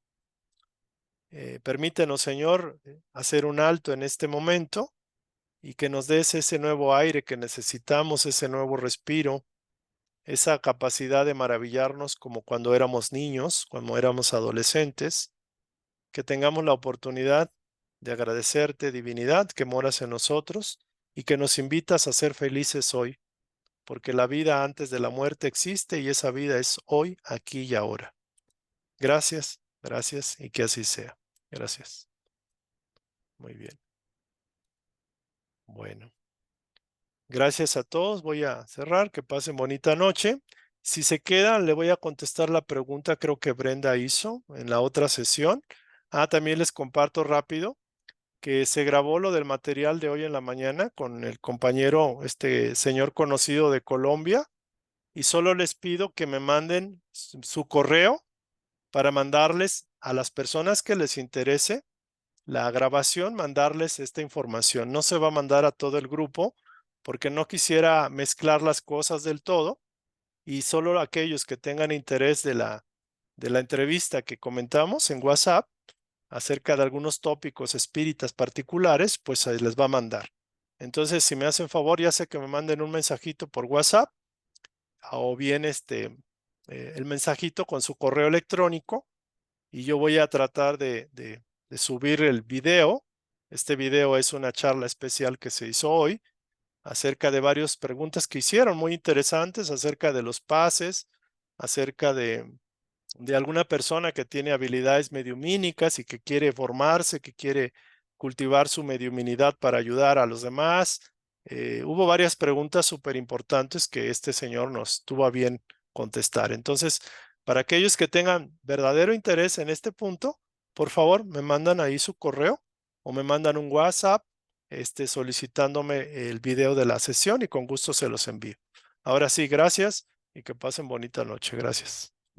Permítenos, Señor, hacer un alto en este momento y que nos des ese nuevo aire que necesitamos, ese nuevo respiro, esa capacidad de maravillarnos como cuando éramos niños, cuando éramos adolescentes, que tengamos la oportunidad de agradecerte, divinidad, que moras en nosotros y que nos invitas a ser felices hoy, porque la vida antes de la muerte existe y esa vida es hoy, aquí y ahora. Gracias, gracias y que así sea. Gracias. Muy bien. Bueno. Gracias a todos. Voy a cerrar. Que pasen bonita noche. Si se quedan, le voy a contestar la pregunta creo que Brenda hizo en la otra sesión. También les comparto rápido que se grabó lo del material de hoy en la mañana con el compañero, este señor conocido de Colombia, y solo les pido que me manden su correo para mandarles a las personas que les interese la grabación, mandarles esta información. No se va a mandar a todo el grupo porque no quisiera mezclar las cosas del todo y solo aquellos que tengan interés de la entrevista que comentamos en WhatsApp acerca de algunos tópicos espíritas particulares, pues se les va a mandar. Entonces, si me hacen favor, ya sé que me manden un mensajito por WhatsApp o bien el mensajito con su correo electrónico y yo voy a tratar de subir el video. Este video es una charla especial que se hizo hoy acerca de varias preguntas que hicieron muy interesantes acerca de los pases, acerca de alguna persona que tiene habilidades mediumínicas y que quiere formarse, que quiere cultivar su mediuminidad para ayudar a los demás. Hubo varias preguntas súper importantes que este señor nos tuvo a bien contestar. Entonces, para aquellos que tengan verdadero interés en este punto, por favor, me mandan ahí su correo o me mandan un WhatsApp solicitándome el video de la sesión y con gusto se los envío. Ahora sí, gracias y que pasen bonita noche. Gracias.